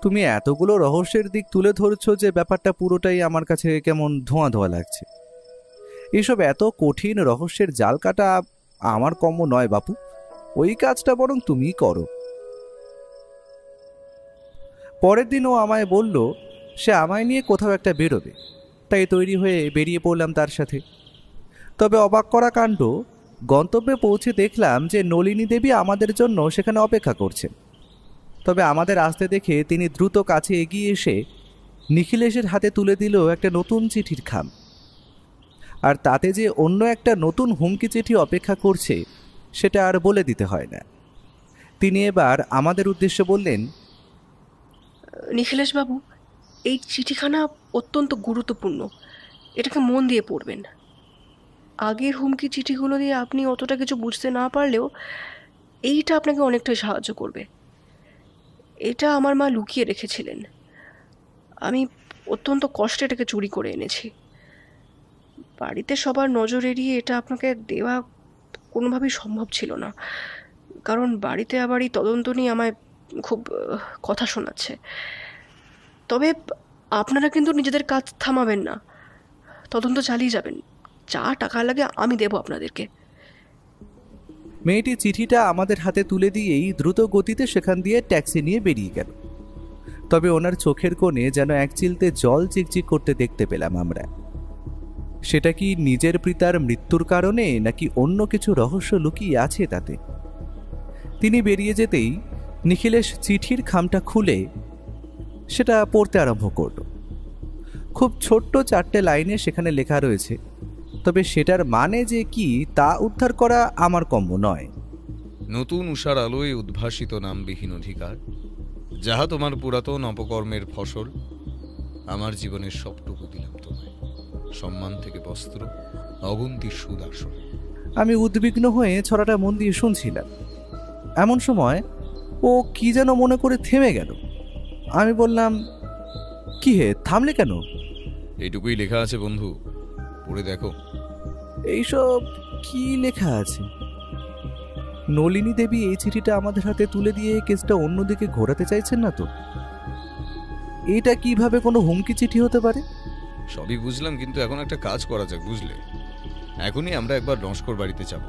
তুমি এতগুলো রহস্যের দিক তুলে ধরছো যে ব্যাপারটা পুরোটাই আমার কাছে কেমন ধোঁয়া ধোঁয়া লাগছে। এসব এত কঠিন রহস্যের জাল কাটা আমার কম্য নয় বাপু। ওই কাজটা বরং তুমিই করো। পরের দিন ও আমায় বলল সে আমায় নিয়ে কোথাও একটা বেরোবে, তাই তৈরি হয়ে বেরিয়ে পড়লাম তার সাথে। তবে অবাক করা কাণ্ড, গন্তব্যে পৌঁছে দেখলাম যে নলিনী দেবী আমাদের জন্য সেখানে অপেক্ষা করছেন। তবে আমাদের আসতে দেখে তিনি দ্রুত কাছে এগিয়ে এসে নিখিলেশের হাতে তুলে দিল একটা নতুন চিঠির খাম। আর তাতে যে অন্য একটা নতুন হুমকি চিঠি অপেক্ষা করছে সেটা আর বলে দিতে হয় না। তিনি এবার আমাদের উদ্দেশ্যে বললেন, নিখিলেশবাবু, এই চিঠিখানা অত্যন্ত গুরুত্বপূর্ণ, এটাকে মন দিয়ে পড়বেন। আগের হুমকি চিঠিগুলো দিয়ে আপনি অতটা কিছু বুঝতে না পারলেও এইটা আপনাকে অনেকটাই সাহায্য করবে। এটা আমার মা লুকিয়ে রেখেছিলেন, আমি অত্যন্ত কষ্টে এটাকে চুরি করে এনেছি। বাড়িতে সবার নজর এড়িয়ে এটা আপনাকে দেওয়া কোনোভাবেই সম্ভব ছিল না, কারণ বাড়িতে আবার এই তদন্ত নিয়ে আমায় খুব কথা শোনাচ্ছে। তবে আপনারা কিন্তু নিজেদের কাজ থামাবেন না, তদন্ত চালিয়ে যাবেন। যা টাকা লাগে আমি দেব আপনাদেরকে। মেয়েটি চিঠিটা আমাদের হাতে তুলে দিয়েই দ্রুত গতিতে সেখান দিয়ে ট্যাক্সি নিয়ে বেরিয়ে গেল। তবে ওনার চোখের কোণে যেন এক চিলতে জল চিকচিক করতে দেখতে পেলাম আমরা। সেটা কি নিজের পিতার মৃত্যুর কারণে, নাকি অন্য কিছু রহস্য লুকিয়ে আছে তাতে? তিনি বেরিয়ে যেতেই নিখিলেশ চিঠির খামটা খুলে সেটা পড়তে আরম্ভ করল। খুব ছোট্ট 4টে লাইনে সেখানে লেখা রয়েছে, তবে সেটার মানে যে কি তা উদ্ধার করা আমার কম্য নয়। নতুন উষার আলোয় উদ্ভাসিত নামবিহীন অধিকার, যাহা তোমার পুরাতন অপকর্মের ফসল, আমার জীবনের সবটুকু দিলাম তোমায়, সম্মান থেকে বস্ত্র, অগুন্তি সুদাসন। আমি উদ্বিগ্ন হয়ে ছড়াটা মন দিয়ে শুনছিলাম। এমন সময় ও কি যেন মনে করে থেমে গেল। আমি বললাম, কি হে, থামলে কেন? এইটুকুই লেখা আছে বন্ধু, পড়ে দেখো। এইসব কি লেখা আছে? নলিনী দেবী এই চিঠিটা আমাদের হাতে তুলে দিয়ে কেসটা অন্যদিকে ঘোরাতে চাইছেন না তো? এটা কিভাবে কোনো হুমকি চিঠি হতে পারে? সবই বুঝলাম, কিন্তু এখন একটা কাজ করা যাক, বুঝলে? এখনই আমরা একবার নস্কর বাড়িতে যাব।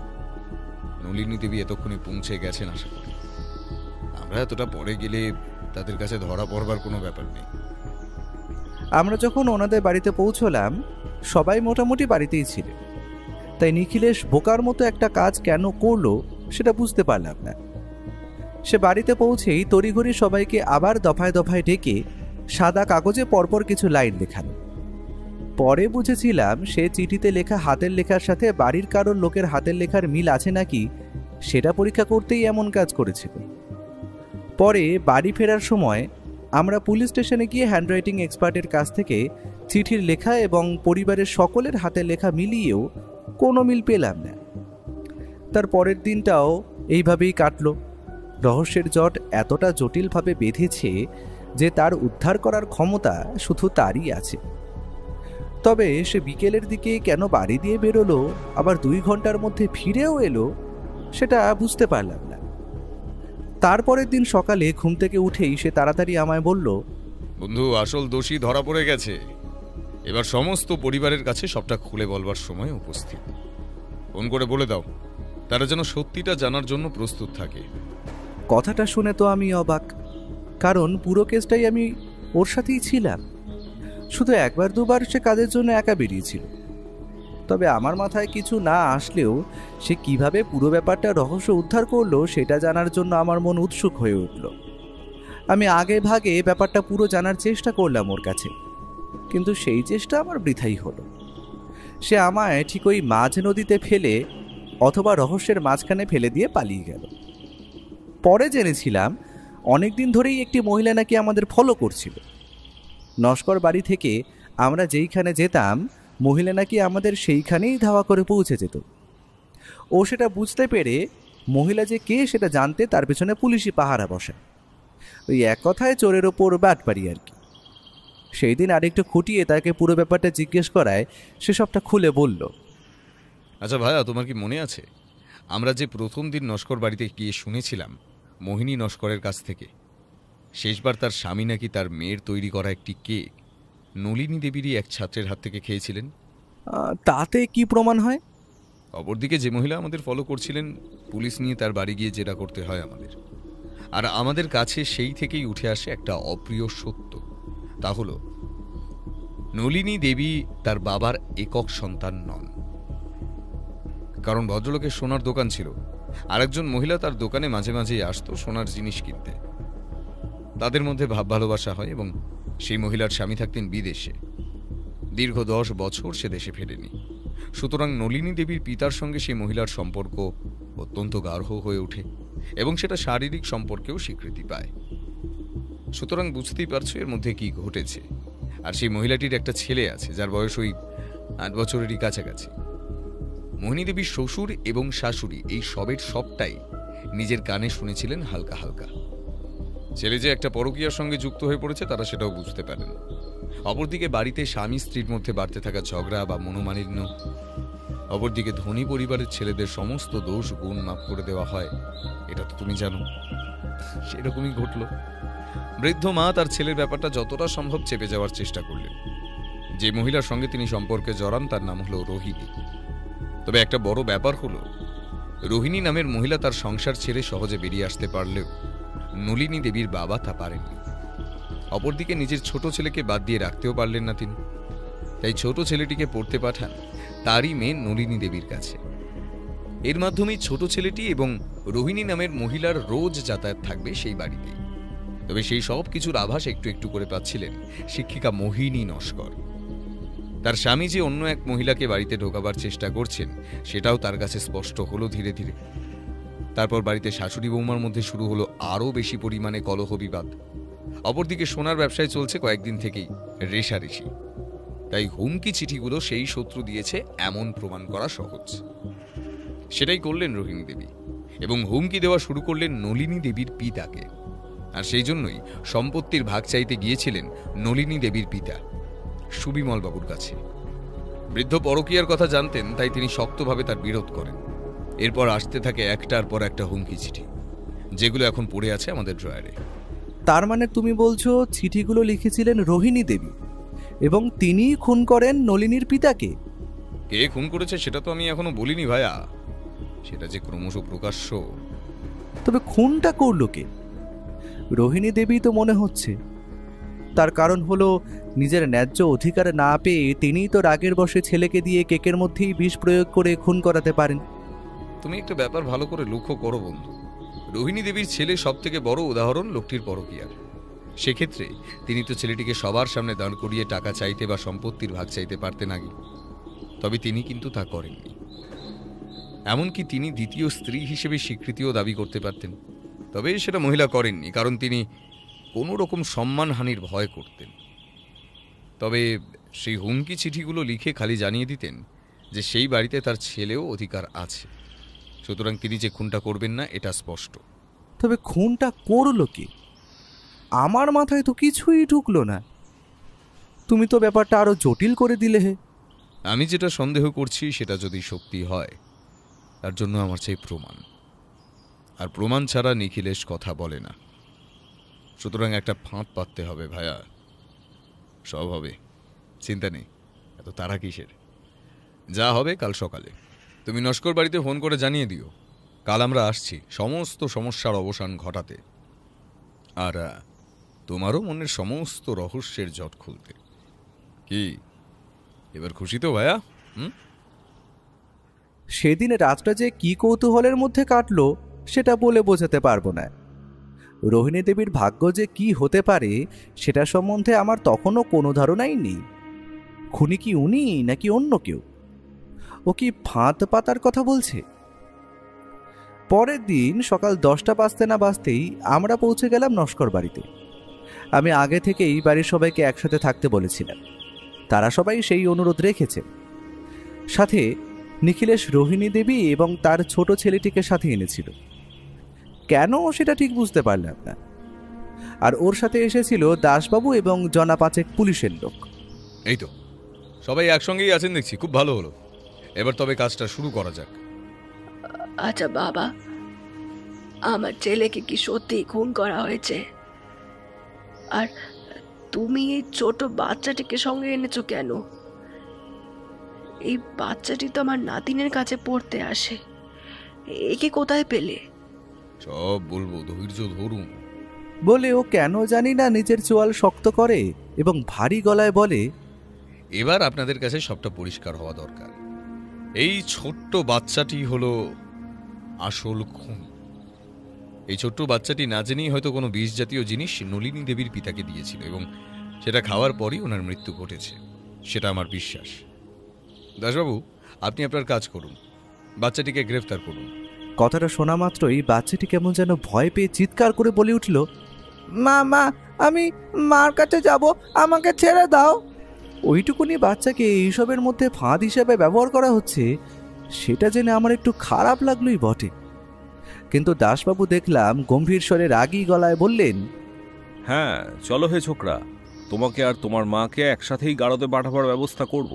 নলিনী দেবী এতক্ষণে পৌঁছে গেছেন আশা করি। আমরা এতটা পরে গেলে তাদের কাছে ধরা পড়বার কোনো ব্যাপার নেই। আমরা যখন ওনাদের বাড়িতে পৌঁছলাম, সবাই মোটামুটি বাড়িতেই ছিল, তাই নিখিলেশ বোকার মতো একটা কাজ কেন করলো সেটা বুঝতে পারলাম না। সে বাড়িতে পৌঁছেই তড়িঘড়ি সবাইকে আবার দফায় দফায় ডেকে সাদা কাগজে পরপর কিছু লাইন লেখানো। পরে বুঝেছিলাম সে চিঠিতে লেখা হাতের লেখার সাথে বাড়ির কারোর লোকের হাতের লেখার মিল আছে নাকি সেটা পরীক্ষা করতেই এমন কাজ করেছিল। পরে বাড়ি ফেরার সময় আমরা পুলিশ স্টেশনে গিয়ে হ্যান্ডরাইটিং এক্সপার্টের কাছ থেকে চিঠির লেখা এবং পরিবারের সকলের হাতে লেখা মিলিয়েও কোনো মিল পেলাম না। তার পরের দিনটাও এইভাবেই কাটল। রহস্যের জট এতটা জটিলভাবে বেঁধেছে যে তার উদ্ধার করার ক্ষমতা শুধু তারই আছে। তবে সে বিকেলের দিকে কেন বাড়ি দিয়ে বেরোলো, আবার 2 ঘন্টার মধ্যে ফিরেও এলো, সেটা বুঝতে পারলাম না। তারপরের দিন সকালে ঘুম থেকে উঠেই সে তাড়াতাড়ি আমায় বলল, বন্ধু, আসল দোষী ধরা পড়ে গেছে। এবার সমস্ত পরিবারের কাছে সবটা খুলে বলবার সময় উপস্থিত। ফোন করে বলে দাও, তারা যেন সত্যিটা জানার জন্য প্রস্তুত থাকে। কথাটা শুনে তো আমি অবাক, কারণ পুরো কেসটাই আমি ওর সাথেই ছিলাম। শুধু 1-2 বার সে কাজের জন্য একা বেরিয়েছিল। তবে আমার মাথায় কিছু না আসলেও সে কিভাবে পুরো ব্যাপারটা রহস্য উদ্ধার করলো সেটা জানার জন্য আমার মন উৎসুক হয়ে উঠল। আমি আগে ভাগে ব্যাপারটা পুরো জানার চেষ্টা করলাম ওর কাছে, কিন্তু সেই চেষ্টা আমার বৃথাই হলো। সে আমায় ঠিক ওই মাঝ নদীতে ফেলে অথবা রহস্যের মাঝখানে ফেলে দিয়ে পালিয়ে গেল। পরে জেনেছিলাম অনেকদিন ধরেই একটি মহিলা নাকি আমাদের ফলো করছিল। নস্কর বাড়ি থেকে আমরা যেইখানে যেতাম, মহিলা নাকি আমাদের সেইখানেই ধাওয়া করে পৌঁছে যেত। ও সেটা বুঝতে পেরে মহিলা যে কে সেটা জানতে তার পেছনে পুলিশি পাহারা বসে। ওই এক কথায় চোরের ওপর বাটপাড়ি আর কি। সেই দিন আরেকটু খুঁটিয়ে তাকে পুরো ব্যাপারটা জিজ্ঞেস করায় সে সবটা খুলে বলল। আচ্ছা ভাইয়া, তোমার কি মনে আছে আমরা যে প্রথম দিন নস্কর বাড়িতে গিয়ে শুনেছিলাম মোহিনী নস্করের কাছ থেকে শেষবার তার স্বামী নাকি তার মেয়ের তৈরি করা একটি কেক নলিনী দেবীরই এক ছাত্রের হাত থেকে খেয়েছিলেন? তাতে কি প্রমাণ হয়? অপরদিকে যে মহিলা আমাদের ফলো করছিলেন, পুলিশ নিয়ে তার বাড়ি গিয়ে জেরা করতে হয় আমাদের। আর আমাদের কাছে সেই থেকেই উঠে আসে একটা অপ্রিয় সত্য। তা হলো নলিনী দেবী তার বাবার একক সন্তান নন। কারণ ভদ্রলোকের সোনার দোকান ছিল, আরেকজন মহিলা তার দোকানে মাঝে মাঝেই আসতো সোনার জিনিস কিনতে। তাদের মধ্যে ভাব ভালোবাসা হয় এবং সেই মহিলার স্বামী থাকতেন বিদেশে। দীর্ঘ 10 বছর সে দেশে ফেরেনি। সুতরাং নলিনী দেবীর পিতার সঙ্গে সেই মহিলার সম্পর্ক অত্যন্ত গাঢ় হয়ে ওঠে এবং সেটা শারীরিক সম্পর্কেও স্বীকৃতি পায়। সুতরাং বুঝতেই পারছো এর মধ্যে কি ঘটেছে। আর সেই মহিলাটির একটা ছেলে আছে যার বয়স ওই 8 বছরেরই কাছাকাছি। মোহিনী দেবীর শ্বশুর এবং শাশুড়ি এই সবটাই নিজের কানে শুনেছিলেন হালকা হালকা। ছেলে যে একটা পরকীয়ার সঙ্গে যুক্ত হয়ে পড়েছে তারা সেটাও বুঝতে পারেন। অপরদিকে বাড়িতে স্বামী স্ত্রীর মধ্যে বাড়তে থাকা ঝগড়া বা মনোমালিন্য, অপরদিকে ধনী পরিবারের ছেলেদের সমস্ত দোষ গুণ মাফ করে দেওয়া হয়, এটা তো তুমি জানো। সেরকমই ঘটল। বৃদ্ধ মা তার ছেলের ব্যাপারটা যতটা সম্ভব চেপে যাওয়ার চেষ্টা করলেন। যে মহিলার সঙ্গে তিনি সম্পর্কে জড়ান তার নাম হলো রোহিণী। তবে একটা বড় ব্যাপার হলো, রোহিণী নামের মহিলা তার সংসার ছেড়ে সহজে বেরিয়ে আসতে পারলেও নলিনী দেবীর বাবা তা পারেননি। অপরদিকে নিজের ছোট ছেলেকে বাদ দিয়ে রাখতেও পারলেন না তিনি। তাই ছোট ছেলেটিকে পড়তে পাঠান তারই মেয়ে নলিনী দেবীর কাছে। এর মাধ্যমেই ছোট ছেলেটি এবং রোহিণী নামের মহিলার রোজ যাতায়াত থাকবে সেই বাড়িতেই। তবে সেই সব কিছুর আভাস একটু একটু করে পাচ্ছিলেন শিক্ষিকা মোহিনী নস্কর। তার স্বামী যে অন্য এক মহিলাকে বাড়িতে ঢোকাবার চেষ্টা করছেন সেটাও তার কাছে স্পষ্ট হলো ধীরে ধীরে। তারপর বাড়িতে শাশুড়ি বৌমার মধ্যে শুরু হলো আরও বেশি পরিমাণে কলহ বিবাদ। অপরদিকে সোনার ব্যবসায় চলছে কয়েকদিন থেকেই রেশারেশি। তাই হুমকি চিঠিগুলো সেই শত্রু দিয়েছে এমন প্রমাণ করা সহজ। সেটাই করলেন রোহিণী দেবী এবং হুমকি দেওয়া শুরু করলেন নলিনী দেবীর পিতাকে। আর সেই জন্যই সম্পত্তির ভাগ চাইতে গিয়েছিলেন নলিনী দেবীর পিতা সুবিমল বাবুর কাছে। বৃদ্ধ পরকীয়ার কথা জানতেন, তাই তিনি শক্তভাবে তার বিরোধ করেন। এরপর আসতে থাকে একটার পর একটা হুমকি চিঠি, যেগুলো এখন পড়ে আছে আমাদের ড্রয়ারে। তার মানে তুমি বলছো চিঠিগুলো লিখেছিলেন রোহিণী দেবী এবং তিনিই খুন করেন নলিনীর পিতাকে? কে খুন করেছে সেটা তো আমি এখনো বলিনি ভাইয়া, সেটা যে ক্রমশ প্রকাশ্য। তবে খুনটা করলো কে? রোহিণী দেবী তো মনে হচ্ছে। তার কারণ হলো নিজের ন্যায্য অধিকার না পেয়ে তিনিই তো রাগের বশে ছেলেকে দিয়ে কেকের মধ্যেই বিষ প্রয়োগ করে খুন করাতে পারেন। তুমি একটা ব্যাপার ভালো করে লক্ষ্য করো বন্ধু, রোহিণী দেবীর ছেলে সব থেকে বড় উদাহরণ লোকটির পরকীয়ার। সেক্ষেত্রে তিনি তো ছেলেটিকে সবার সামনে দাঁড় করিয়ে টাকা চাইতে বা সম্পত্তির ভাগ চাইতে পারতেন আগে। তবে তিনি কিন্তু তা করেননি। এমনকি তিনি দ্বিতীয় স্ত্রী হিসেবে স্বীকৃতিও দাবি করতে পারতেন, তবে সেটা মহিলা করেননি, কারণ তিনি কোনো রকম সম্মানহানির ভয় করতেন। তবে সেই হুমকি চিঠিগুলো লিখে খালি জানিয়ে দিতেন যে সেই বাড়িতে তার ছেলেও অধিকার আছে, সুতরাং তিনি যে খুনটা করবেন না এটা স্পষ্ট। তবে খুনটা করলো কি? আমার মাথায় তো কিছুই ঢুকলো না। তুমি তো ব্যাপারটা আরো জটিল করে দিলে হে। আমি যেটা সন্দেহ করছি সেটা যদি সত্যি হয়, তার জন্য আমার চাই প্রমাণ, আর প্রমাণ ছাড়া নিখিলেশ কথা বলে না। সুতরাং একটা ফাঁদ পাততে হবে ভাইয়া। সব হবে, চিন্তা নেই, এত তারা কিসের। যা হবে কাল সকালে। তুমি নস্কর বাড়িতে ফোন করে জানিয়ে দিও কাল আমরা আসছি সমস্ত সমস্যার অবসান ঘটাতে, আর তোমারও মনের সমস্ত রহস্যের জট খুলতে। কি এবার খুশি তো ভাইয়া? সেদিন রাতটা যে কি কৌতূহলের মধ্যে কাটলো সেটা বলে বোঝাতে পারবো না। রোহিণী দেবীর ভাগ্য যে কি হতে পারে সেটা সম্বন্ধে আমার তখনও কোনো ধারণাই নেই। খুনি কি উনি নাকি অন্য কেউ? ও কি ফাঁদ পাতার কথা বলছে? পরের দিন সকাল 10টা বাজতে না বাজতেই আমরা পৌঁছে গেলাম নস্কর বাড়িতে। আমি আগে থেকেই বাড়ির সবাইকে একসাথে থাকতে বলেছিলাম, তারা সবাই সেই অনুরোধ রেখেছে। সাথে নিখিলেশ রোহিণী দেবী এবং তার ছোট ছেলেটিকে সাথে এনেছিল। কেন সেটা ঠিক বুঝতে পারলাম না। আর ওর সাথে এসেছিল দাসবাবু এবং জনা 5 পুলিশের লোক। এই তো সবাই একসঙ্গেই আছেন দেখছি, খুব ভালো হলো। এবার তবে কাজটা শুরু করা যাক। আচ্ছা বাবা, আমার ছেলেকে কি সত্যি খুন করা হয়েছে? আর তুমি এই ছোট বাচ্চাটিকে সঙ্গে এনেছো কেন? এই বাচ্চাটি তো আমার নাতিনের কাছে পড়তে আসে, একে কোথায় পেলে? সব বলবো, ধৈর্য ধরুন। বলে ও কেন জানি না নিজের চোয়াল শক্ত করে এবং ভারী গলায় বলে, এবার আপনাদের কাছে সবটা পরিষ্কার হওয়া দরকার। এই ছোট্ট বাচ্চাটি হলো আসল খুন। এই ছোট্ট বাচ্চাটি না জেনেই হয়তো কোনো বিষ জাতীয় জিনিস নলিনী দেবীর পিতাকে দিয়েছিল এবং সেটা খাওয়ার পরই ওনার মৃত্যু ঘটেছে, সেটা আমার বিশ্বাস। দাসবাবু, আপনি আপনার কাজ করুন, বাচ্চাটিকে গ্রেফতার করুন। কথাটা শোনা মাত্রই বাচ্চাটি কেমন যেন ভয় পেয়ে চিৎকার করে বলে উঠল, মা মা, আমি মার কাছে যাব, আমাকে ছেড়ে দাও। ওইটুকুনি বাচ্চাকে এইসবের মধ্যে ফাঁদ হিসেবে ব্যবহার করা হচ্ছে সেটা জেনে আমার একটু খারাপ লাগলোই বটে। কিন্তু দাসবাবু দেখলাম গম্ভীর স্বরে রাগী গলায় বললেন, হ্যাঁ চলো হে ছোকরা, তোমাকে আর তোমার মাকে একসাথেই গাড়োতে পাঠাবার ব্যবস্থা করব।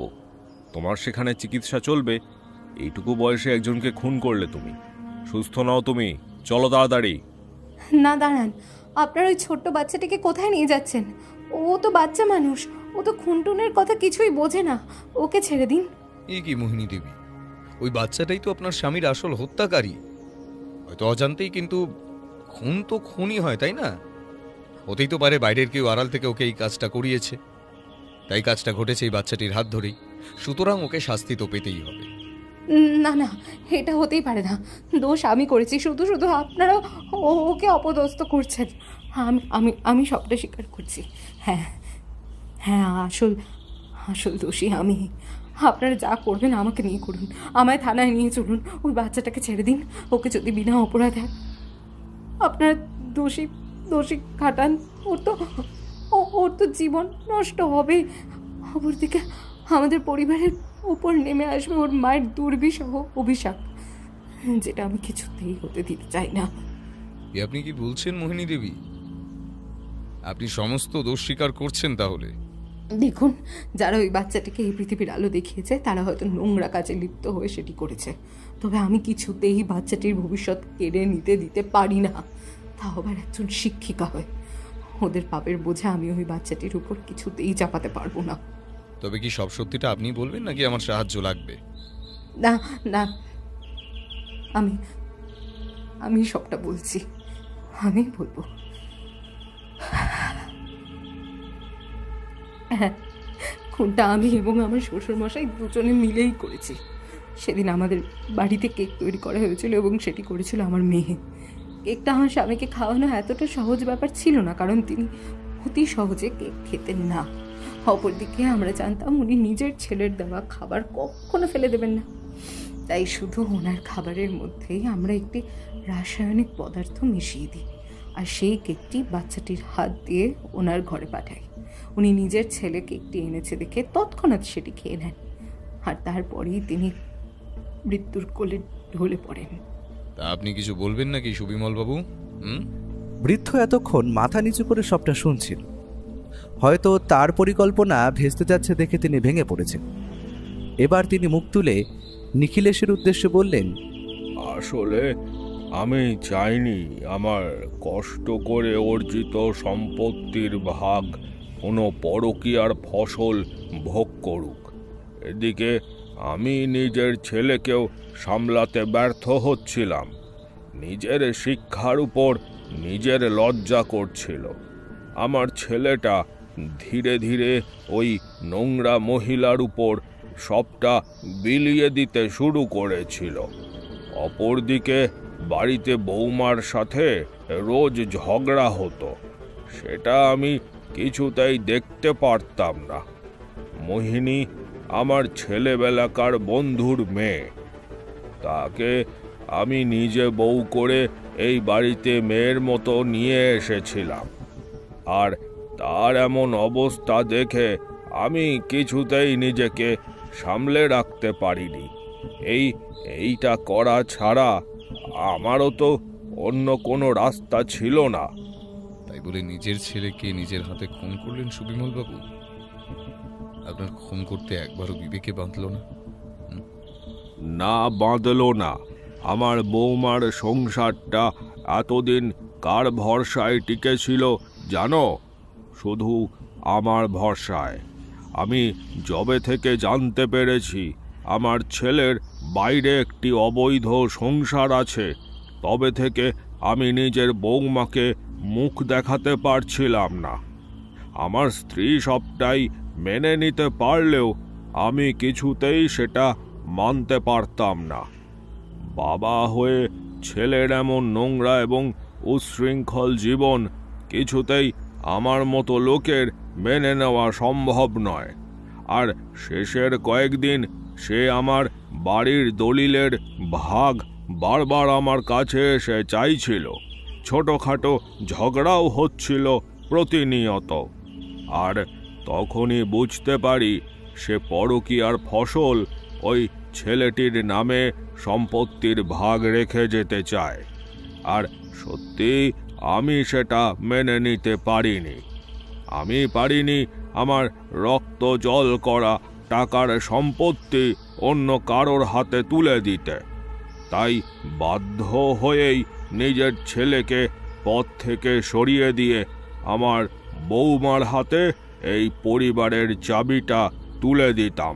তোমার সেখানে চিকিৎসা চলবে। এইটুকু বয়সে একজনকে খুন করলে তুমি, সুস্থ নাও তুমি, চলো তাড়াতাড়ি। না দাঁড়ান, আপনার ওই ছোট্ট বাচ্চাটিকে কোথায় নিয়ে যাচ্ছেন? ও তো বাচ্চা মানুষ, ও তো খুনটুনের কথা কিছুই বোঝে না, ওকে ছেড়ে দিন। এ কি মোহিনী দেবী, ওই বাচ্চাটাই তো আপনার স্বামীর আসল হত্যাকারী। হয়তো অজান্তেই, কিন্তু খুন তো খুনই হয়, তাই না? হতেই তো পারে বাইরের কেউ আড়াল থেকে ওকে এই কাজটা করিয়েছে, তাই কাজটা ঘটেছে এই বাচ্চাটির হাত ধরেই। সুতরাং ওকে শাস্তি তো পেতেই হবে। না না, এটা হতেই পারে না। দোষ আমি করেছি, শুধু শুধু আপনারা ওকে অপদস্থ করছেন। আমি আমি আমি সবটা স্বীকার করছি। হ্যাঁ হ্যাঁ, আসল আসল দোষী আমি। আপনারা যা করবেন আমাকে নিয়ে করুন, আমায় থানায় নিয়ে চলুন, ওই বাচ্চাটাকে ছেড়ে দিন। ওকে যদি বিনা অপরাধে আপনারা দোষী দোষী খাটান, ওর তো জীবন নষ্ট হবে। অপরদিকে আমাদের পরিবারের উপর নেমে আসবে ওর মায়ের দুর্বিষহ অভিশাপ, যেটা আমি কিছুতেই হতে দিতে চাই না। আপনি কি বলছেন মোহিনী দেবী? আপনি সমস্ত দোষ স্বীকার করছেন তাহলে? দেখুন, যারা ওই বাচ্চাটিকে এই পৃথিবীর আলো দেখিয়েছে তারা হয়তো নোংরা কাজে লিপ্ত হয়ে সেটি করেছে, তবে আমি কিছুতেই বাচ্চাটির ভবিষ্যৎ কেড়ে নিতে দিতে পারি না, তাও আবার একজন শিক্ষিকা হয়ে। ওদের পাপের বোঝা আমি ওই বাচ্চাটির উপর কিছুতেই চাপাতে পারবো না। তবে কি সব সত্যিটা আপনি বলবেন নাকি আমার সাহায্য লাগবে? না না, আমি সবটা বলছি, আমি বলবো। হ্যাঁ, খুনটা আমি এবং আমার শ্বশুরমশাই দুজনে মিলেই করেছি। সেদিন আমাদের বাড়িতে কেক তৈরি করা হয়েছিল এবং সেটি করেছিল আমার মেয়ে। কেকটা আমার স্বামীকে খাওয়ানো এতটা সহজ ব্যাপার ছিল না, কারণ তিনি অতি সহজে কেক খেতেন না। অপরদিকে আমরা জানতাম উনি নিজের ছেলের দেওয়া খাবার কখনো ফেলে দেবেন না, তাই শুধু ওনার খাবারের মধ্যেই আমরা একটি রাসায়নিক পদার্থ মিশিয়ে দিই আর সেই কেকটি বাচ্চাটির হাত দিয়ে ওনার ঘরে পাঠায়। উনি নিজের ছেলে কেকটি এনেছে দেখে তৎক্ষণাৎ সেটি খেয়ে নেন, আর তারপরেই তিনি মৃত্যুর কোলে ঢলে পড়েন। তা আপনি কিছু বলবেন নাকি সুবিমল বাবু? বৃদ্ধ এতক্ষণ মাথা নিচু করে সবটা শুনছিল। হয়তো তার পরিকল্পনা ভেস্তে যাচ্ছে দেখে তিনি ভেঙে পড়েছেন। এবার তিনি মুখ তুলে নিখিলেশের উদ্দেশ্যে বললেন, আসলে আমি চাইনি আমার কষ্ট করে অর্জিত সম্পত্তির ভাগ কোনো পরকীয়ার ফসল ভোগ করুক। এদিকে আমি নিজের ছেলেকেও সামলাতে ব্যর্থ হচ্ছিলাম। নিজের শিক্ষার উপর নিজের লজ্জা করছিল। আমার ছেলেটা ধীরে ধীরে ওই নোংরা মহিলার উপর সবটা বিলিয়ে দিতে শুরু করেছিল। অপরদিকে বাড়িতে বৌমার সাথে রোজ ঝগড়া হতো, সেটা আমি কিছুতেই দেখতে পারতাম না। মোহিনী আমার ছেলেবেলাকার বন্ধুর মেয়ে, তাকে আমি নিজে বউ করে এই বাড়িতে মেয়ের মতো নিয়ে এসেছিলাম, আর তার এমন অবস্থা দেখে আমি কিছুতেই নিজেকে সামলে রাখতে পারিনি। এইটা করা ছাড়া আমারও তো অন্য কোনো রাস্তা ছিল না। তাই বলে নিজের ছেলেকে নিজের হাতে খুন করলেন সুবিমল বাবু? আপনার খুন করতে একবারও বিবেকে বাঁধল না? না, বাঁধল না। আমার বৌমার সংসারটা এতদিন কার ভরসায় টিকেছিল জানো? শুধু আমার ভরসায়। আমি যবে থেকে জানতে পেরেছি আমার ছেলের বাইরে একটি অবৈধ সংসার আছে, তবে থেকে আমি নিজের বৌমাকে মুখ দেখাতে পারছিলাম না। আমার স্ত্রী সবটাই মেনে নিতে পারলেও আমি কিছুতেই সেটা মানতে পারতাম না। বাবা হয়ে ছেলের এমন নোংরা এবং উচ্ছৃঙ্খল জীবন কিছুতেই আমার মতো লোকের মেনে নেওয়া সম্ভব নয়। আর শেষের কয়েকদিন সে আমার বাড়ির দলিলের ভাগ বারবার আমার কাছে এসে চাইছিল। ছোটখাটো ঝগড়াও হচ্ছিল প্রতিনিয়ত। আর তখনই বুঝতে পারি সে পরকীয়ার ফসল ওই ছেলেটির নামে সম্পত্তির ভাগ রেখে যেতে চায়। আর সত্যি আমি সেটা মেনে নিতে পারিনি। আমি পারিনি আমার রক্ত জল করা টাকার সম্পত্তি অন্য কারোর হাতে তুলে দিতে। তাই বাধ্য হয়েই নিজের ছেলেকে পথ থেকে সরিয়ে দিয়ে আমার বৌমার হাতে এই পরিবারের চাবিটা তুলে দিতাম।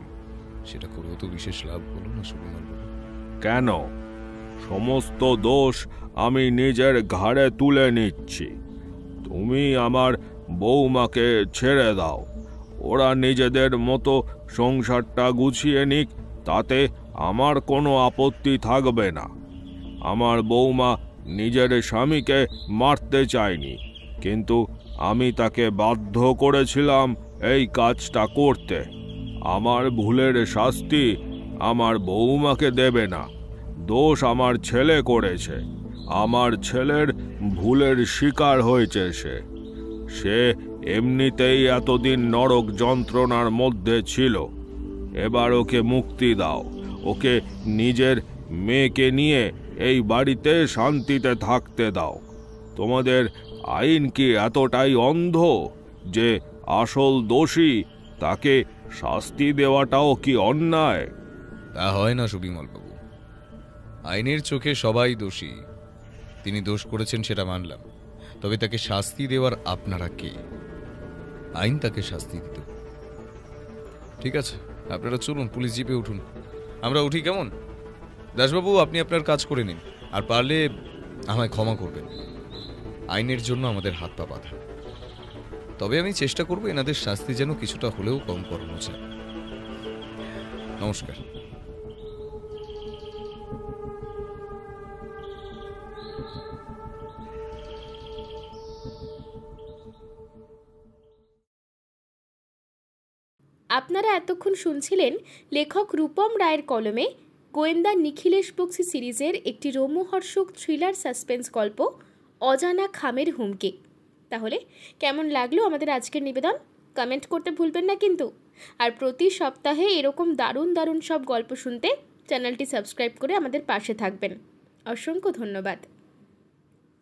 সেটা করেও তো বিশেষ লাভ হলো না সুবিমল বাবু। কেন? সমস্ত দোষ আমি নিজের ঘাড়ে তুলে নিচ্ছি। তুমি আমার বৌমাকে ছেড়ে দাও, ওরা নিজেদের মতো সংসারটা গুছিয়ে নিক, তাতে আমার কোনো আপত্তি থাকবে না। আমার বৌমা নিজের স্বামীকে মারতে চায়নি, কিন্তু আমি তাকে বাধ্য করেছিলাম এই কাজটা করতে। আমার ভুলের শাস্তি আমার বৌমাকে দেবে না, দোষ আমার ছেলে করেছে। আমার ছেলের ভুলের শিকার হয়েছে সে এমনিতেই এতদিন নরক যন্ত্রণার মধ্যে ছিল। এবার ওকে মুক্তি দাও, ওকে নিজের মেয়েকে নিয়ে এই বাড়িতে শান্তিতে থাকতে দাও। তোমাদের আইন কি এতটাই অন্ধ যে আসল দোষী তাকে শাস্তি দেওয়াটাও কি অন্যায়? তা হয় না সুবিমল বাবু। আইনের চোখে সবাই দোষী। তিনি দোষ করেছেন সেটা মানলাম, তবে তাকে শাস্তি দেওয়ার আপনারা কে? আইন তাকে শাস্তি দিত। ঠিক আছে, আপনারা চলুন, পুলিশ জিপে উঠুন, আমরা উঠি। কেমন? দাসবাবু, আপনি আপনার কাজ করে নিন, আর পারলে আমায় ক্ষমা করবেন। আইনের জন্য আমাদের হাত পা বাঁধা, তবে আমি চেষ্টা করব এনাদের শাস্তি যেন কিছুটা হলেও কম করানো যায়। নমস্কার। আপনারা এতক্ষণ শুনছিলেন লেখক রূপম রায়ের কলমে গোয়েন্দা নিখিলেশ বক্সি সিরিজের একটি রোমহর্ষক থ্রিলার সাসপেন্স গল্প অজানা খামের হুমকি। তাহলে কেমন লাগলো আমাদের আজকের নিবেদন? কমেন্ট করতে ভুলবেন না কিন্তু। আর প্রতি সপ্তাহে এরকম দারুণ দারুণ সব গল্প শুনতে চ্যানেলটি সাবস্ক্রাইব করে আমাদের পাশে থাকবেন। অসংখ্য ধন্যবাদ।